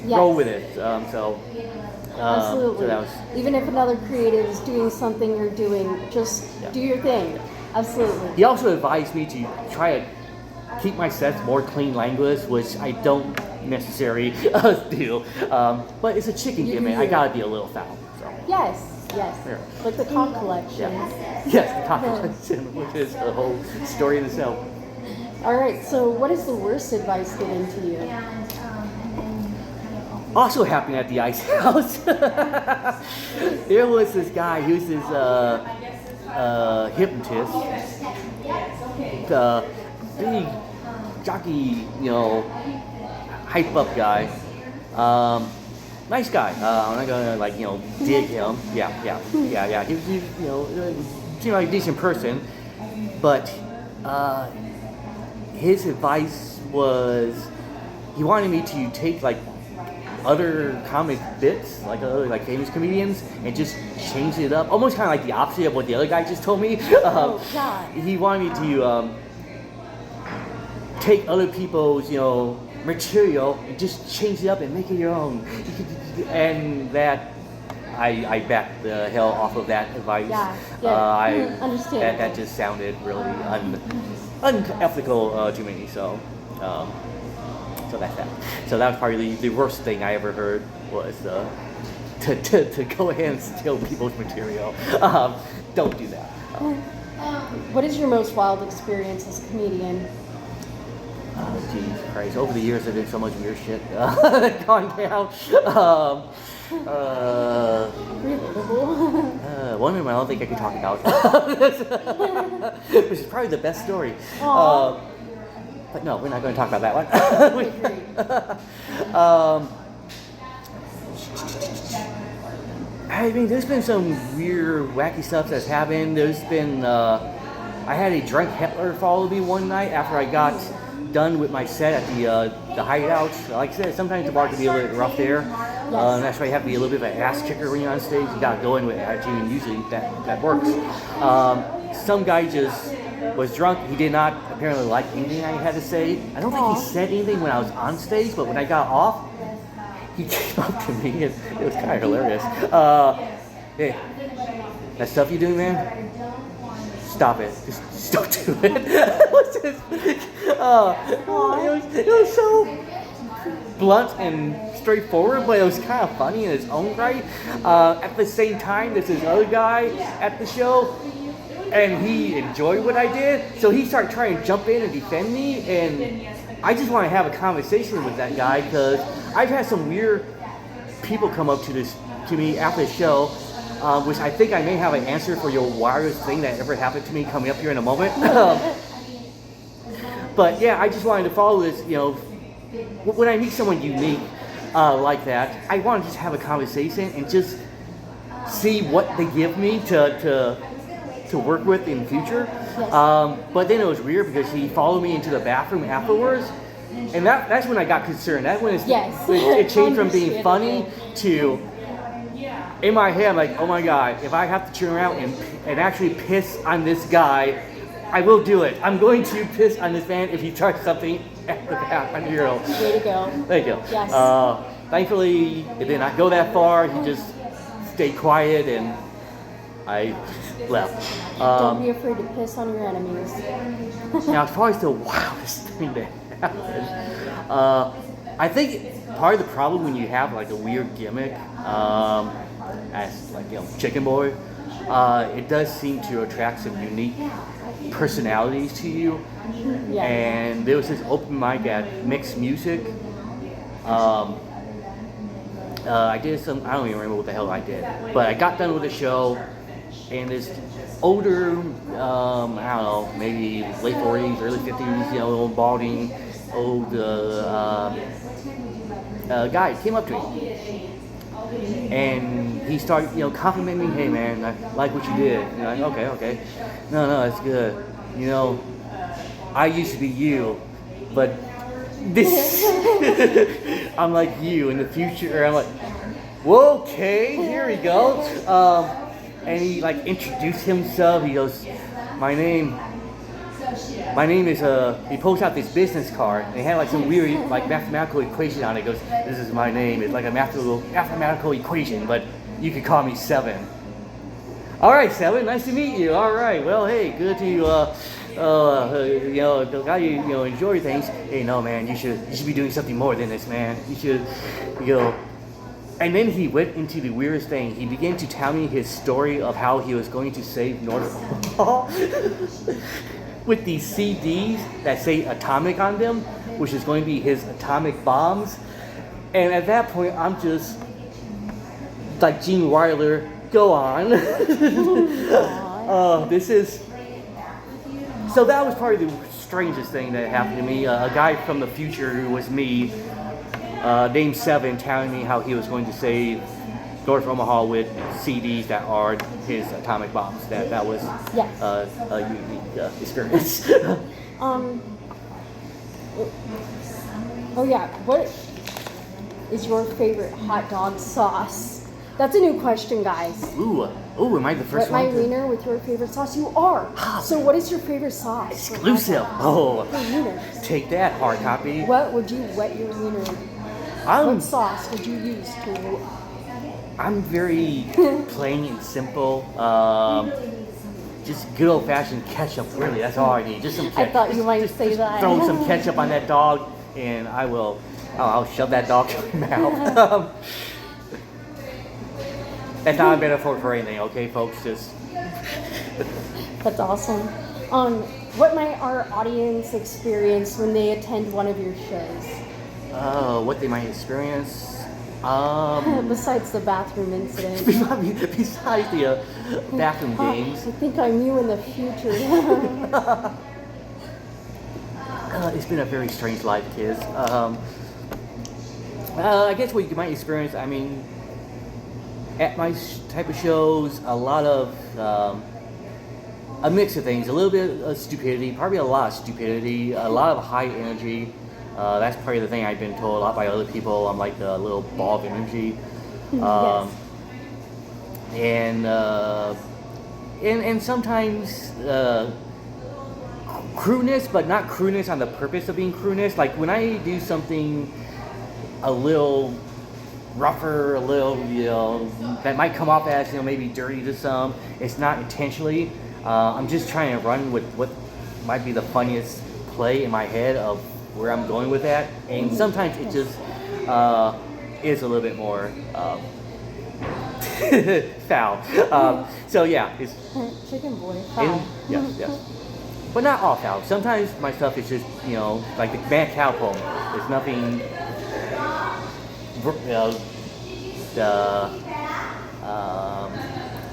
roll with it. Absolutely. So that was, even if another creative is doing something you're doing, just do your thing. Absolutely. He also advised me to try to keep my sets more clean language, which I don't necessarily do. But it's a chicken gimmick. I gotta be a little foul. So. Yes. Yeah. Like the cock collection. Yes, the cock collection, which is a whole story in itself. All right. So, what is the worst advice given to you? Also happening at the Ice House, there was this guy. He was this hypnotist, big jockey, hype up guy. Nice guy. I'm not gonna dig him. Yeah. He seemed like a decent person, but his advice was he wanted me to take other comic bits, other famous comedians, and just change it up, almost kind of like the opposite of what the other guy just told me. He wanted me to take other people's material and just change it up and make it your own. And that I backed the hell off of that advice. I understand. That just sounded really unethical to me. So that's that. So that was probably the worst thing I ever heard was to go ahead and steal people's material. Don't do that. What is your most wild experience as a comedian? Oh, Jesus Christ. Over the years, I've done so much weird shit gone down. One of them I don't think I can talk about. Which is probably the best story. But no, we're not going to talk about that one. I mean, there's been some weird, wacky stuff that's happened. There's been, I had a drunk Hitler follow me one night after I got done with my set at the hideout, like I said, sometimes the bar can be a little bit rough there. That's why you have to be a little bit of an ass kicker when you're on stage. You gotta go in with attitude, and usually that works. Some guy just was drunk. He did not apparently like anything I had to say. I don't think he said anything when I was on stage, but when I got off, he came up to me and it was kind of hilarious. Hey, that stuff you doing, man? Stop it. Just don't do it. It was so blunt and straightforward, but it was kind of funny in its own right. At the same time, there's this other guy at the show, and he enjoyed what I did, so he started trying to jump in and defend me, and I just want to have a conversation with that guy, because I've had some weird people come up to me after the show, which I think I may have an answer for your wildest thing that ever happened to me coming up here in a moment. But yeah, I just wanted to follow this, when I meet someone unique like that, I want to just have a conversation and just see what they give me to work with in the future. But then it was weird because he followed me into the bathroom afterwards, and that's when I got concerned. That's when it changed from being funny to, in my head, I'm like, oh my God, if I have to turn around and actually piss on this guy, I will do it. I'm going to piss on this man if he tries something at the bathroom. Way to go. Thank you. Yes. Thankfully, it did not go that far. He just stayed quiet, and I left. Don't be afraid to piss on your enemies. Now, as far as the wildest thing that happened, I think part of the problem when you have like a weird gimmick, as like Chicken Boy, it does seem to attract some unique personalities to you. Yeah. And there was this open mic at Mixed Music. I did some, I don't even remember what the hell I did, but I got done with the show, and this older, I don't know, maybe late 40s, early 50s, old balding, old guy came up to me, and he started, complimenting me. Hey man, I like what you did. Like, okay, no, that's good. I used to be you, but this, I'm like you in the future. I'm like, well, okay, here we go. And he like introduced himself. He goes, my name is he pulls out this business card, and it had like some weird like mathematical equation on it. He goes, this is my name. It's like a mathematical equation, but you could call me Seven. All right, Seven, nice to meet you. All right, well, hey, good to the guy enjoy things. Hey, no, man, you should be doing something more than this, man. You should, And then he went into the weirdest thing. He began to tell me his story of how he was going to save North Omaha with these CDs that say atomic on them, which is going to be his atomic bombs. And at that point, I'm just like Gene Wilder, go on. So that was probably the strangest thing that happened to me. A guy from the future who was me, named Seven, telling me how he was going to save North Omaha with CDs that are his atomic bombs. That was a unique experience. Oh yeah, what is your favorite hot dog sauce? That's a new question, guys. Ooh, am I the first Wet one? my wiener with your favorite sauce? You are. So what is your favorite sauce? Exclusive. Oh, For wieners. take that, hard copy. What would you wet your wiener with? What sauce would you use to? I'm very plain and simple. Just good old-fashioned ketchup, really. That's all I need. Just some ketchup. I thought you might say that. Throw some ketchup on that dog, and I'll shove that dog in my mouth. That's not a metaphor for anything, okay, folks? Just. That's awesome. What might our audience experience when they attend one of your shows? What they might experience. Besides the bathroom incident. Besides the bathroom games. I think I'm you in the future. It's been a very strange life, kids. I guess what you might experience, at my type of shows, a lot of a mix of things, a little bit of stupidity, probably a lot of stupidity, a lot of high energy. That's probably the thing I've been told a lot by other people. I'm like a little ball of energy. Yes. And sometimes crudeness, but not crudeness on the purpose of being crudeness. Like when I do something a little rougher, a little, that might come off as, maybe dirty to some. It's not intentionally. I'm just trying to run with what might be the funniest play in my head of where I'm going with that. And sometimes it just is a little bit more foul. So yeah, it's Chicken boy. Fowl. yes. But not all foul. Sometimes my stuff is just, like the mad cow poem. There's nothing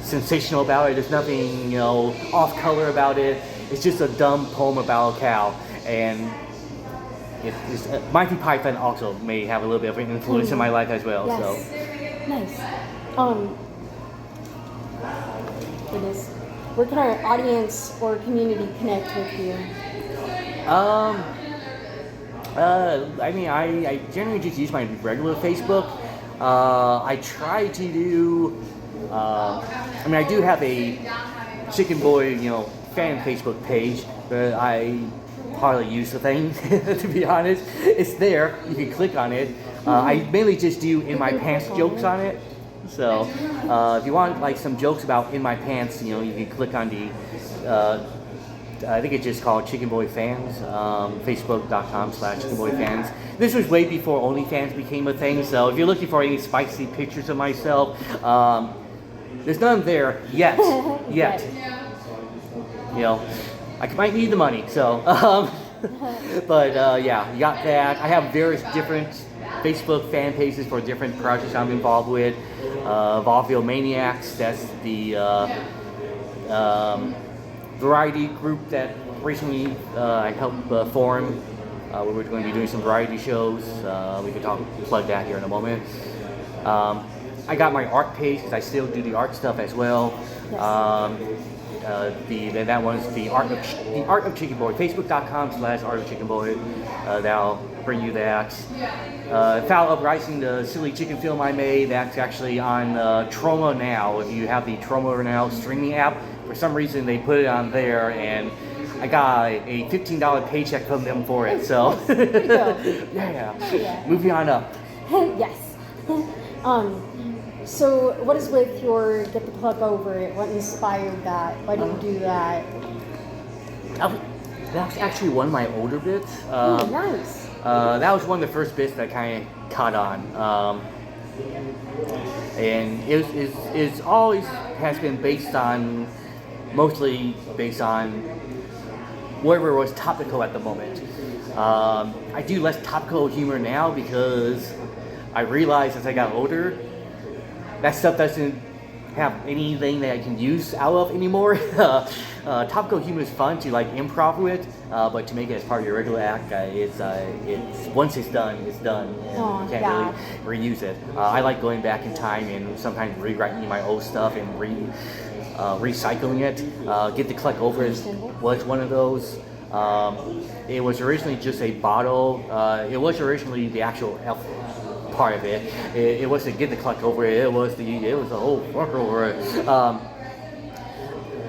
sensational about it. There's nothing, off color about it. It's just a dumb poem about a cow. And it's Monty Python also may have a little bit of an influence in my life as well. Yes. So Nice. Goodness. Where can our audience or community connect with you? I generally just use my regular Facebook. I try to do. I do have a Chicken Boy, fan Facebook page, but I hardly use the thing. To be honest, it's there. You can click on it. I mainly just do in my pants jokes on it. So if you want like some jokes about in my pants, you can click on the. I think it's just called Chicken Boy Fans. Facebook.com/Chicken Boy Fans. This was way before OnlyFans became a thing. So if you're looking for any spicy pictures of myself, there's none there yet. Yet. I might need the money. So, but yeah, you got that. I have various different Facebook fan pages for different projects I'm involved with. Vaudeville Maniacs, that's the variety group that recently I helped form. We're going to be doing some variety shows. We can plug that here in a moment. I got my art page because I still do the art stuff as well. Yes. That one's the Art of Chicken Boy. Facebook.com/Art of Chicken Boy. That'll bring you that. Fowl Uprising, the silly chicken film I made, that's actually on Troma now. If you have the Troma Now streaming app, for some reason they put it on there, and I got a $15 paycheck from them for it. So yeah. Moving on up. Yes. So what is with your get the plug over it? What inspired that? Why did you do that? That's actually one of my older bits. Nice. That was one of the first bits that kind of caught on. And it's always has been mostly based on whatever was topical at the moment. I do less topical humor now because I realized as I got older, that stuff doesn't have anything that I can use out of anymore. Topical humor is fun to like improv with, but to make it as part of your regular act, it's once it's done, it's done. And you can't really reuse it. I like going back in time and sometimes rewriting my old stuff and recycling it. Get the Cluck Over It was one of those. It was originally just a bottle. It was originally the actual elf part of it. It wasn't Get the Cluck Over It. It was the whole fuck over it.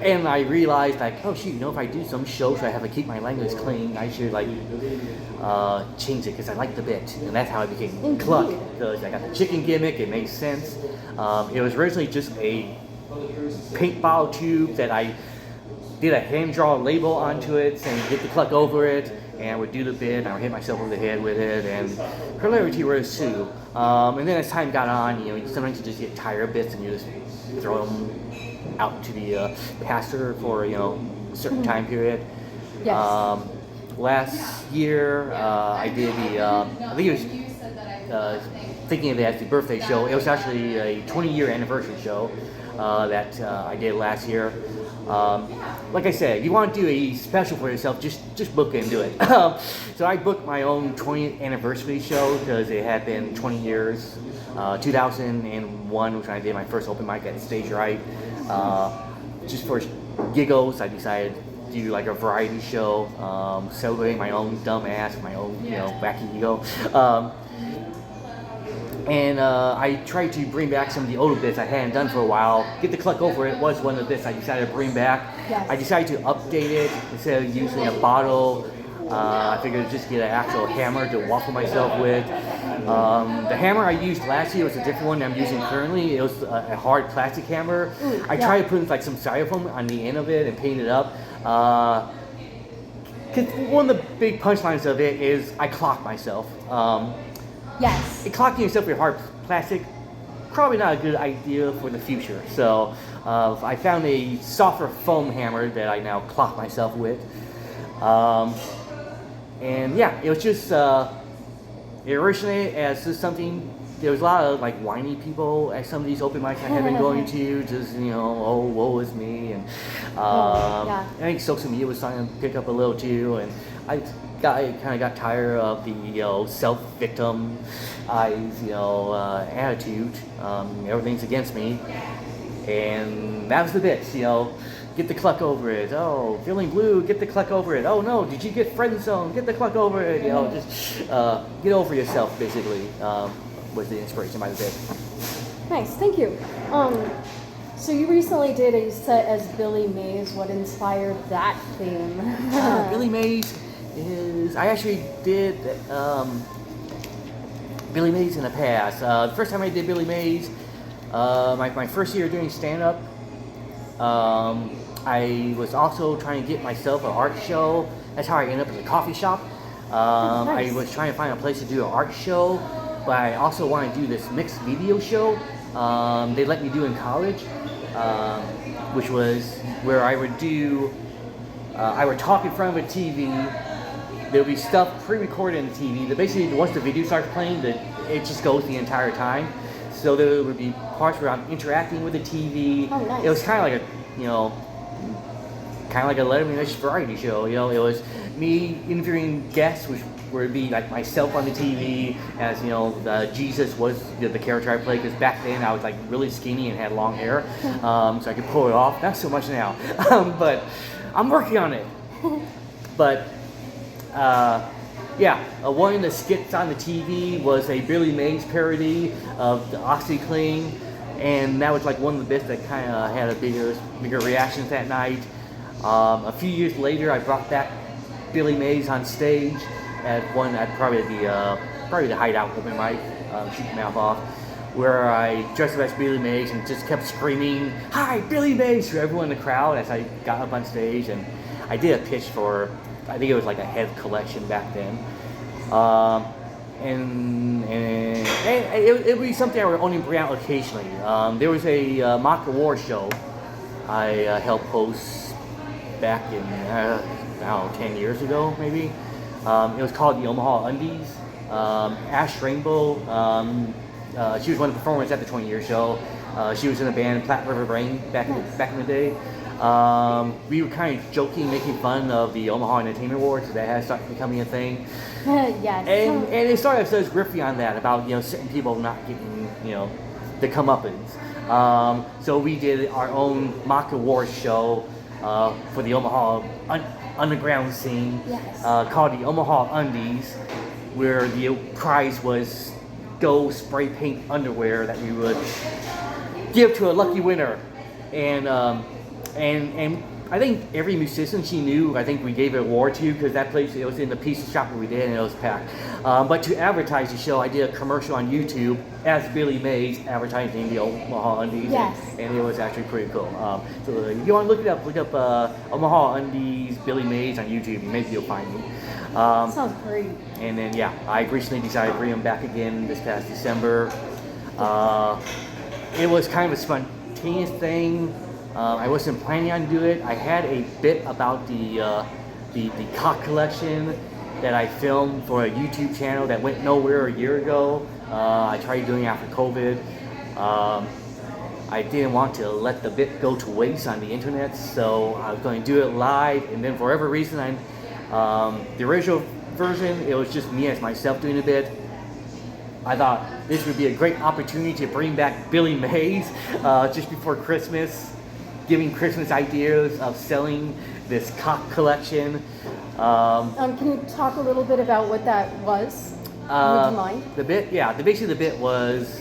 And I realized like, oh shoot, if I do some shows where I have to keep my language clean, I should like change it because I like the bit, and that's how I became Cluck. Because I got the chicken gimmick. It made sense. It was originally just a paint bottle tube that I did a hand drawn label onto it saying Get the Cluck Over It, and I would do the bit, and I would hit myself over the head with it, and hilarity would ensue. And then as time got on, sometimes you just get tired of bits and you just throw them out to the pastor for a certain time period. Yes. Last year I did I think it was thinking of it as the birthday show. It was actually a 20-year anniversary show that I did last year. Like I said, if you want to do a special for yourself, just book it and do it. So I booked my own 20th anniversary show because it had been 20 years. 2001 was when I did my first open mic at Stage Right. Just for giggles, I decided to do like a variety show, celebrating my own dumb ass, my own, wacky ego. And I tried to bring back some of the older bits I hadn't done for a while. Get the Cluck Over It was one of the bits I decided to bring back. Yes. I decided to update it. Instead of using a bottle, I figured just get an actual hammer to waffle myself with. The hammer I used last year was a different one I'm using currently. It was a hard plastic hammer. I tried to put like some styrofoam on the end of it and paint it up. Cause one of the big punchlines of it is I clocked myself. Yes. Clocking yourself with hard plastic, probably not a good idea for the future. So I found a softer foam hammer that I now clock myself with. And yeah, it was just, it originated as just something, there was a lot of like whiny people at some of these open mics I had been going to, just, oh, woe is me. And I think social media was starting to pick up a little too. And I kind of got tired of the self-victim attitude. Everything's against me, and that was the bit. Get the Cluck over it. Oh, feeling blue. Get the Cluck over it. Oh no, did you get friend zone? Get the Cluck over it. Just get over yourself. Basically, was the inspiration behind the bit. Nice, thank you. So you recently did a set as Billy Mays. What inspired that theme? Billy Mays is, I actually did Billy Mays in the past. The first time I did Billy Mays, my first year doing stand-up, I was also trying to get myself an art show. That's how I ended up in the coffee shop. Nice. I was trying to find a place to do an art show, but I also wanted to do this mixed video show they let me do in college, which was where I would do, I would talk in front of a TV. There would be stuff pre-recorded in the TV that basically, once the video starts playing, it just goes the entire time. So there would be parts where I'm interacting with the TV. Oh, nice. It was kind of like a Letterman-ish variety show. It was me interviewing guests, which would be like myself on the TV, as Jesus was the character I played. Because back then I was like really skinny and had long hair, so I could pull it off. Not so much now, but I'm working on it. But one of the skits on the TV was a Billy Mays parody of the OxyClean, and that was like one of the bits that kind of had a bigger reactions that night. A few years later, I brought back Billy Mays on stage at probably the Hideout open mic, Shoot Your Mouth Off, where I dressed up as Billy Mays and just kept screaming, "Hi, Billy Mays!" to everyone in the crowd as I got up on stage. And I did a pitch for, I think it was like a head collection back then. And it would be something I would only bring out occasionally. There was a mock award show I helped host back in, 10 years ago maybe. It was called the Omaha Undies. Ash Rainbow, she was one of the performers at the 20-year show. She was in the band Platte River Rain back in the day. We were kind of joking, making fun of the Omaha Entertainment Awards. That has started becoming a thing. Yes. And it started as riffing on that about certain people not getting the comeuppance. So we did our own mock award show for the Omaha underground scene, called the Omaha Undies, where the prize was gold spray paint underwear that we would give to a lucky winner. And I think every musician she knew, I think we gave an award to, because that place, it was in the pizza shop where we did, and it was packed. But to advertise the show, I did a commercial on YouTube as Billy Mays advertising the Omaha Undies, and it was actually pretty cool. So if you want to look it up, Omaha Undies, Billy Mays on YouTube, maybe you'll find me. Sounds great. And then I recently decided to bring them back again this past December. It was kind of a spontaneous thing. I wasn't planning on doing it. I had a bit about the cock collection that I filmed for a YouTube channel that went nowhere a year ago. I tried doing it after COVID. I didn't want to let the bit go to waste on the internet, so I was going to do it live. And then for whatever reason, the original version, it was just me as myself doing the bit. I thought this would be a great opportunity to bring back Billy Mays just before Christmas. giving Christmas ideas of selling this cock collection. Can you talk a little bit about what that was? Would you mind? Basically the bit was.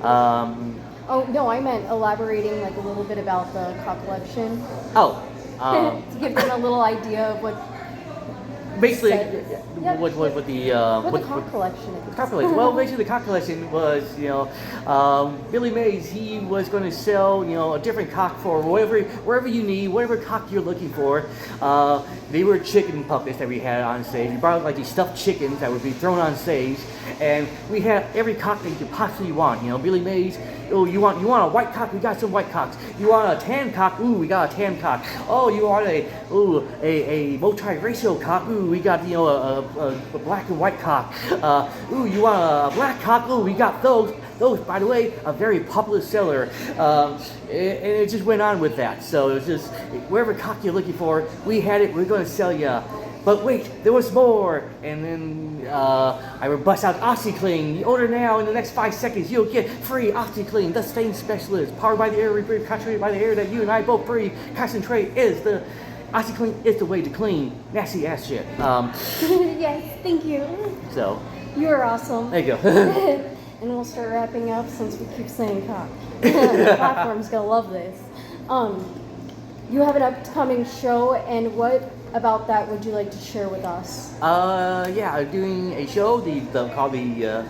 Oh no, I meant elaborating like a little bit about the cock collection. To give them a little idea of what. Basically, Yeah, what the cock collection is. Cock collection. Well, basically the cock collection was, Billy Mays. He was going to sell, a different cock for wherever you need, whatever cock you're looking for. They were chicken puppets that we had on stage. We brought like these stuffed chickens that would be thrown on stage, and we had every cock that you could possibly want. Billy Mays. Oh, you want a white cock? We got some white cocks. You want a tan cock? Ooh, we got a tan cock. Oh, you want a multiracial cock? Ooh, we got a black and white cock. Ooh, you want a black cock? Ooh, we got those. Those, by the way, a very popular seller. And it just went on with that. So it was just wherever cock you're looking for, we had it. We're going to sell you. But wait, there was more. And then I would bust out OxyClean. You order now, in the next 5 seconds, you'll get free OxyClean, the stain specialist, powered by the air, concentrated by the air that you and I both breathe. Concentrate is the OxyClean is the way to clean nasty ass shit. Yes, thank you. So You're awesome. there you go. And we'll start wrapping up since we keep saying cock. The platform's gonna love this. You have an upcoming show, and what about that would you like to share with us? Doing a show called the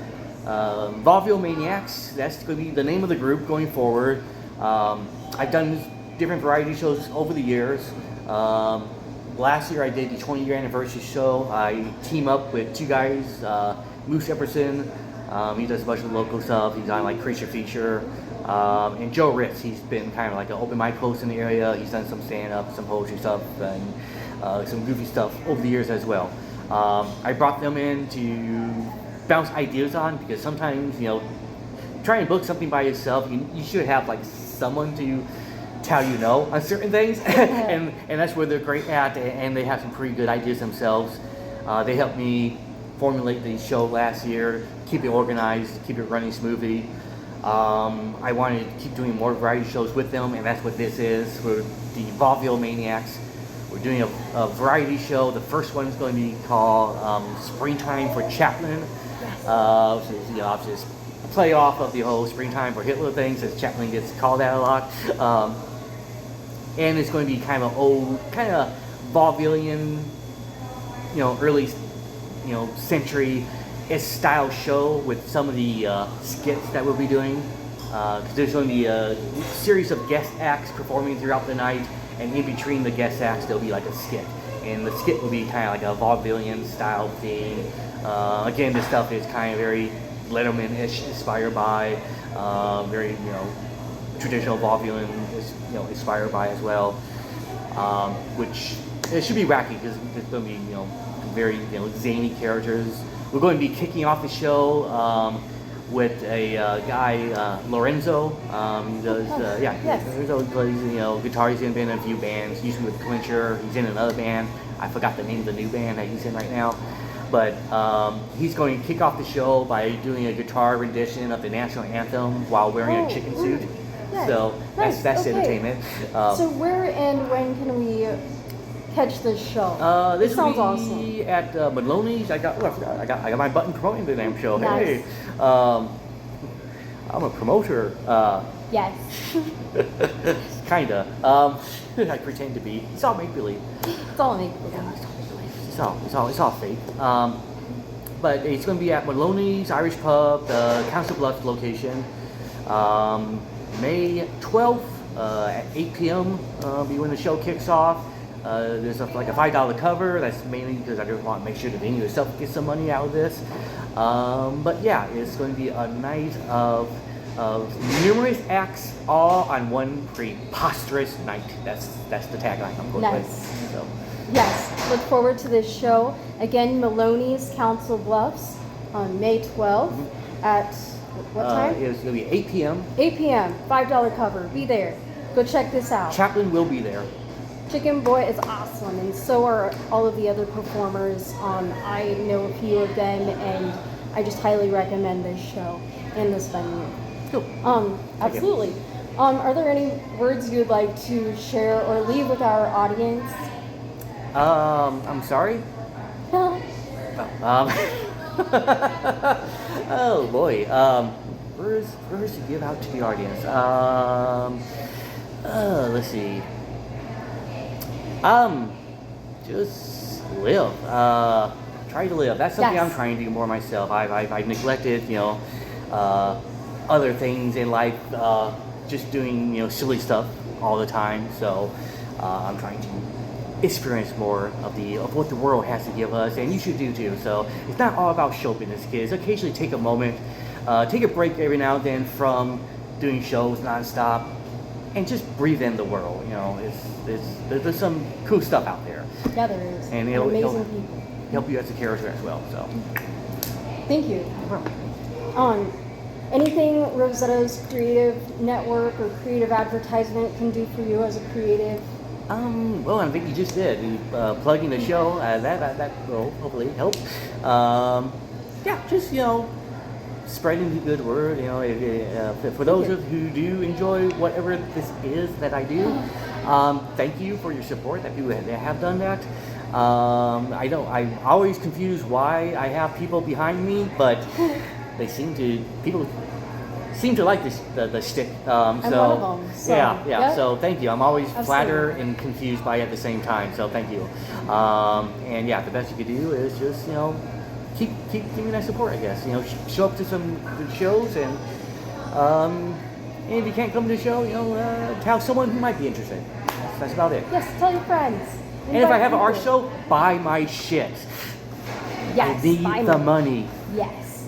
Vaudeville Maniacs. That's going to be the name of the group going forward. I've done different variety shows over the years. Last year I did the 20-year anniversary show. I team up with two guys, Moose Epperson. He does a bunch of local stuff. He's on like Creature Feature. And Joe Ritz, he's been kind of like an open mic host in the area. He's done some stand-up, some poetry stuff, and some goofy stuff over the years as well. I brought them in to bounce ideas on, because sometimes, trying to book something by yourself, you should have like someone to tell you no on certain things. and that's where they're great at, and they have some pretty good ideas themselves. They helped me formulate the show last year, keep it organized, keep it running smoothly. I wanted to keep doing more variety shows with them, and that's what this is. We're the Vaudeville Maniacs. We're doing a variety show. The first one is going to be called Springtime for Chaplin. Yes. So just play off of the whole Springtime for Hitler thing, since Chaplin gets called that a lot. And it's going to be kind of vaudevillian, early, century style show with some of the skits that we'll be doing. Because there's going to be a series of guest acts performing throughout the night, and in between the guest acts there'll be like a skit. And the skit will be kind of like a vaudevillian style theme. Again, this stuff is kind of very Letterman-ish inspired by, very, traditional vaudevillian, inspired by as well. Which it should be wacky, because there's going to be, very, zany characters. We're going to be kicking off the show with a guy, Lorenzo. He does, Lorenzo plays, guitar. He's been in a few bands, usually with Clincher. He's in another band. I forgot the name of the new band that he's in right now. But he's going to kick off the show by doing a guitar rendition of the national anthem while wearing a chicken suit. Yes. So that's okay. Entertainment. So where and when can we catch this show? This sounds will be awesome. at Maloney's. I got my button promoting the damn show. Nice. Hey, I'm a promoter. Yes. Kinda. I pretend to be. It's all make believe. It's all make believe. It's all fake. But it's going to be at Maloney's Irish Pub, the Council Bluffs location, May 12th at 8 p.m. Be when the show kicks off. There's like a $5 cover. That's mainly because I just want to make sure the venue itself gets some money out of this. But yeah, it's going to be a night of numerous acts, all on one preposterous night. That's the tagline I'm going with. So. Yes, look forward to this show. Again, Maloney's Council Bluffs on May 12th at what time? It's going to be 8 p.m. 8 p.m. $5 cover. Be there. Go check this out. Chaplin will be there. Chicken Boy is awesome, and so are all of the other performers. I know a few of them, and I just highly recommend this show and this venue. Cool. Absolutely. Are there any words you'd like to share or leave with our audience? I'm sorry. Oh, oh boy. Words to give out to the audience. Let's see. Just live. Try to live. That's something Yes. I'm trying to do more myself. I've neglected, other things in life. Just doing, silly stuff all the time. So I'm trying to experience more of what the world has to give us, and you should do too. So it's not all about show business, kids. Occasionally take a moment, take a break every now and then from doing shows nonstop, and just breathe in the world. There's some cool stuff out there, Yeah, there is. and And it'll amazing people. help you as a character as well. So Thank you. Anything Rosetta's creative network or creative advertisement can do for you as a creative? Well, I think you just did. You plugging the show. That will hopefully help. Yeah, just spreading the good word. For those of who do enjoy whatever this is that I do, thank you for your support. That people that have done that. I'm always confused why I have people behind me, but people seem to like the shtick. I'm one of them. So, yeah. yep. So thank you. I'm always Absolutely. flattered and confused by it at the same time. So thank you. And yeah, the best you could do is just keep giving that support. I guess show up to some good shows, and if you can't come to the show, tell someone who might be interested. That's about it. Yes, tell your friends. And if I have an art Invite show, buy my shit. Yes, I need buy the me. money. Yes.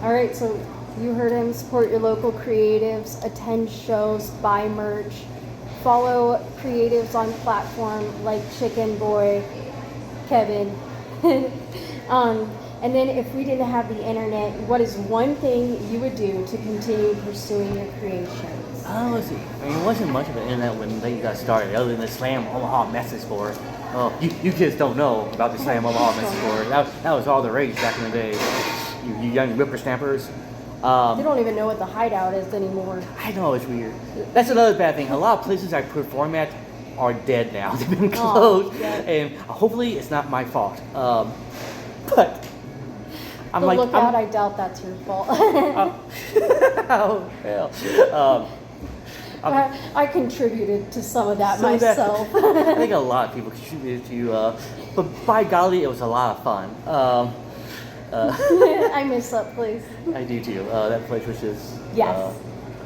All right, so you heard him. Support your local creatives, attend shows, buy merch, follow creatives on platform like Chicken Boy, Kevin. And then if we didn't have the internet, what is one thing you would do to continue pursuing your creations? Let's see. I mean, it wasn't much of an internet when they got started, other than the Slam Omaha message board. Oh, you kids don't know about the Slam Omaha message board. That was all the rage back in the day. You young whippersnappers. They don't even know what the hideout is anymore. I know, it's weird. That's another bad thing. A lot of places I perform at are dead now. They've been closed, yeah. and hopefully it's not my fault. But I'm The like, lookout, I doubt that's your fault. oh hell. I contributed to some of that Some of that- myself. I think a lot of people contributed to, but by golly, it was a lot of fun. I miss that place. I do too. That place was just Yes.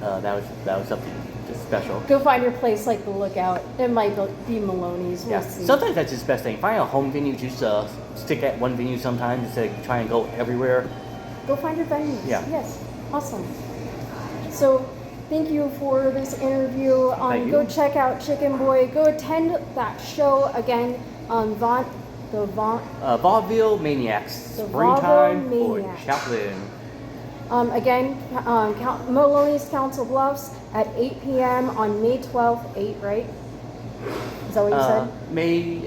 that was something just special. Go find your place like the lookout. It might be Maloney's. We'll Yeah. see. Sometimes that's just the best thing. Find a home venue. Just stick at one venue sometimes instead of trying to go everywhere. Go find your venues. Yeah. Yes. Awesome. So, thank you for this interview. Thank you. Go check out Chicken Boy. Go attend that show again on Vaudeville Maniacs. The Springtime Vaudeville for Maniacs. Chaplin. Again, Maloney's Council Bluffs at 8 p.m. on May 12th. 8, right? Is that what you said?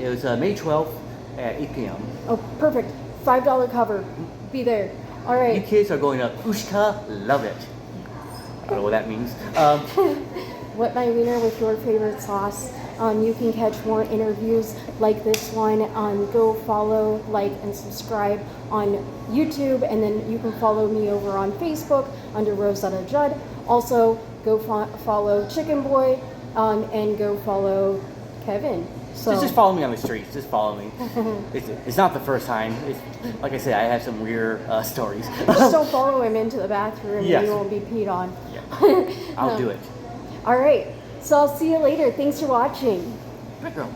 It was May 12th at 8 p.m. Oh, perfect. $5 cover. Be there. All You right. kids are going to Ushka, love it. I don't know what that means. Wet my wiener with your favorite sauce. You can catch more interviews like this one. Go follow, like, and subscribe on YouTube, and then you can follow me over on Facebook under Rosetta Judd. Also, go follow Chicken Boy, and go follow Kevin. So Just follow me on the streets. Just follow me. It's not the first time. Like I said, I have some weird stories. just don't follow him into the bathroom. Yes. And you won't be peed on. Yeah. I'll do it. All right. So I'll see you later. Thanks for watching. Good girl.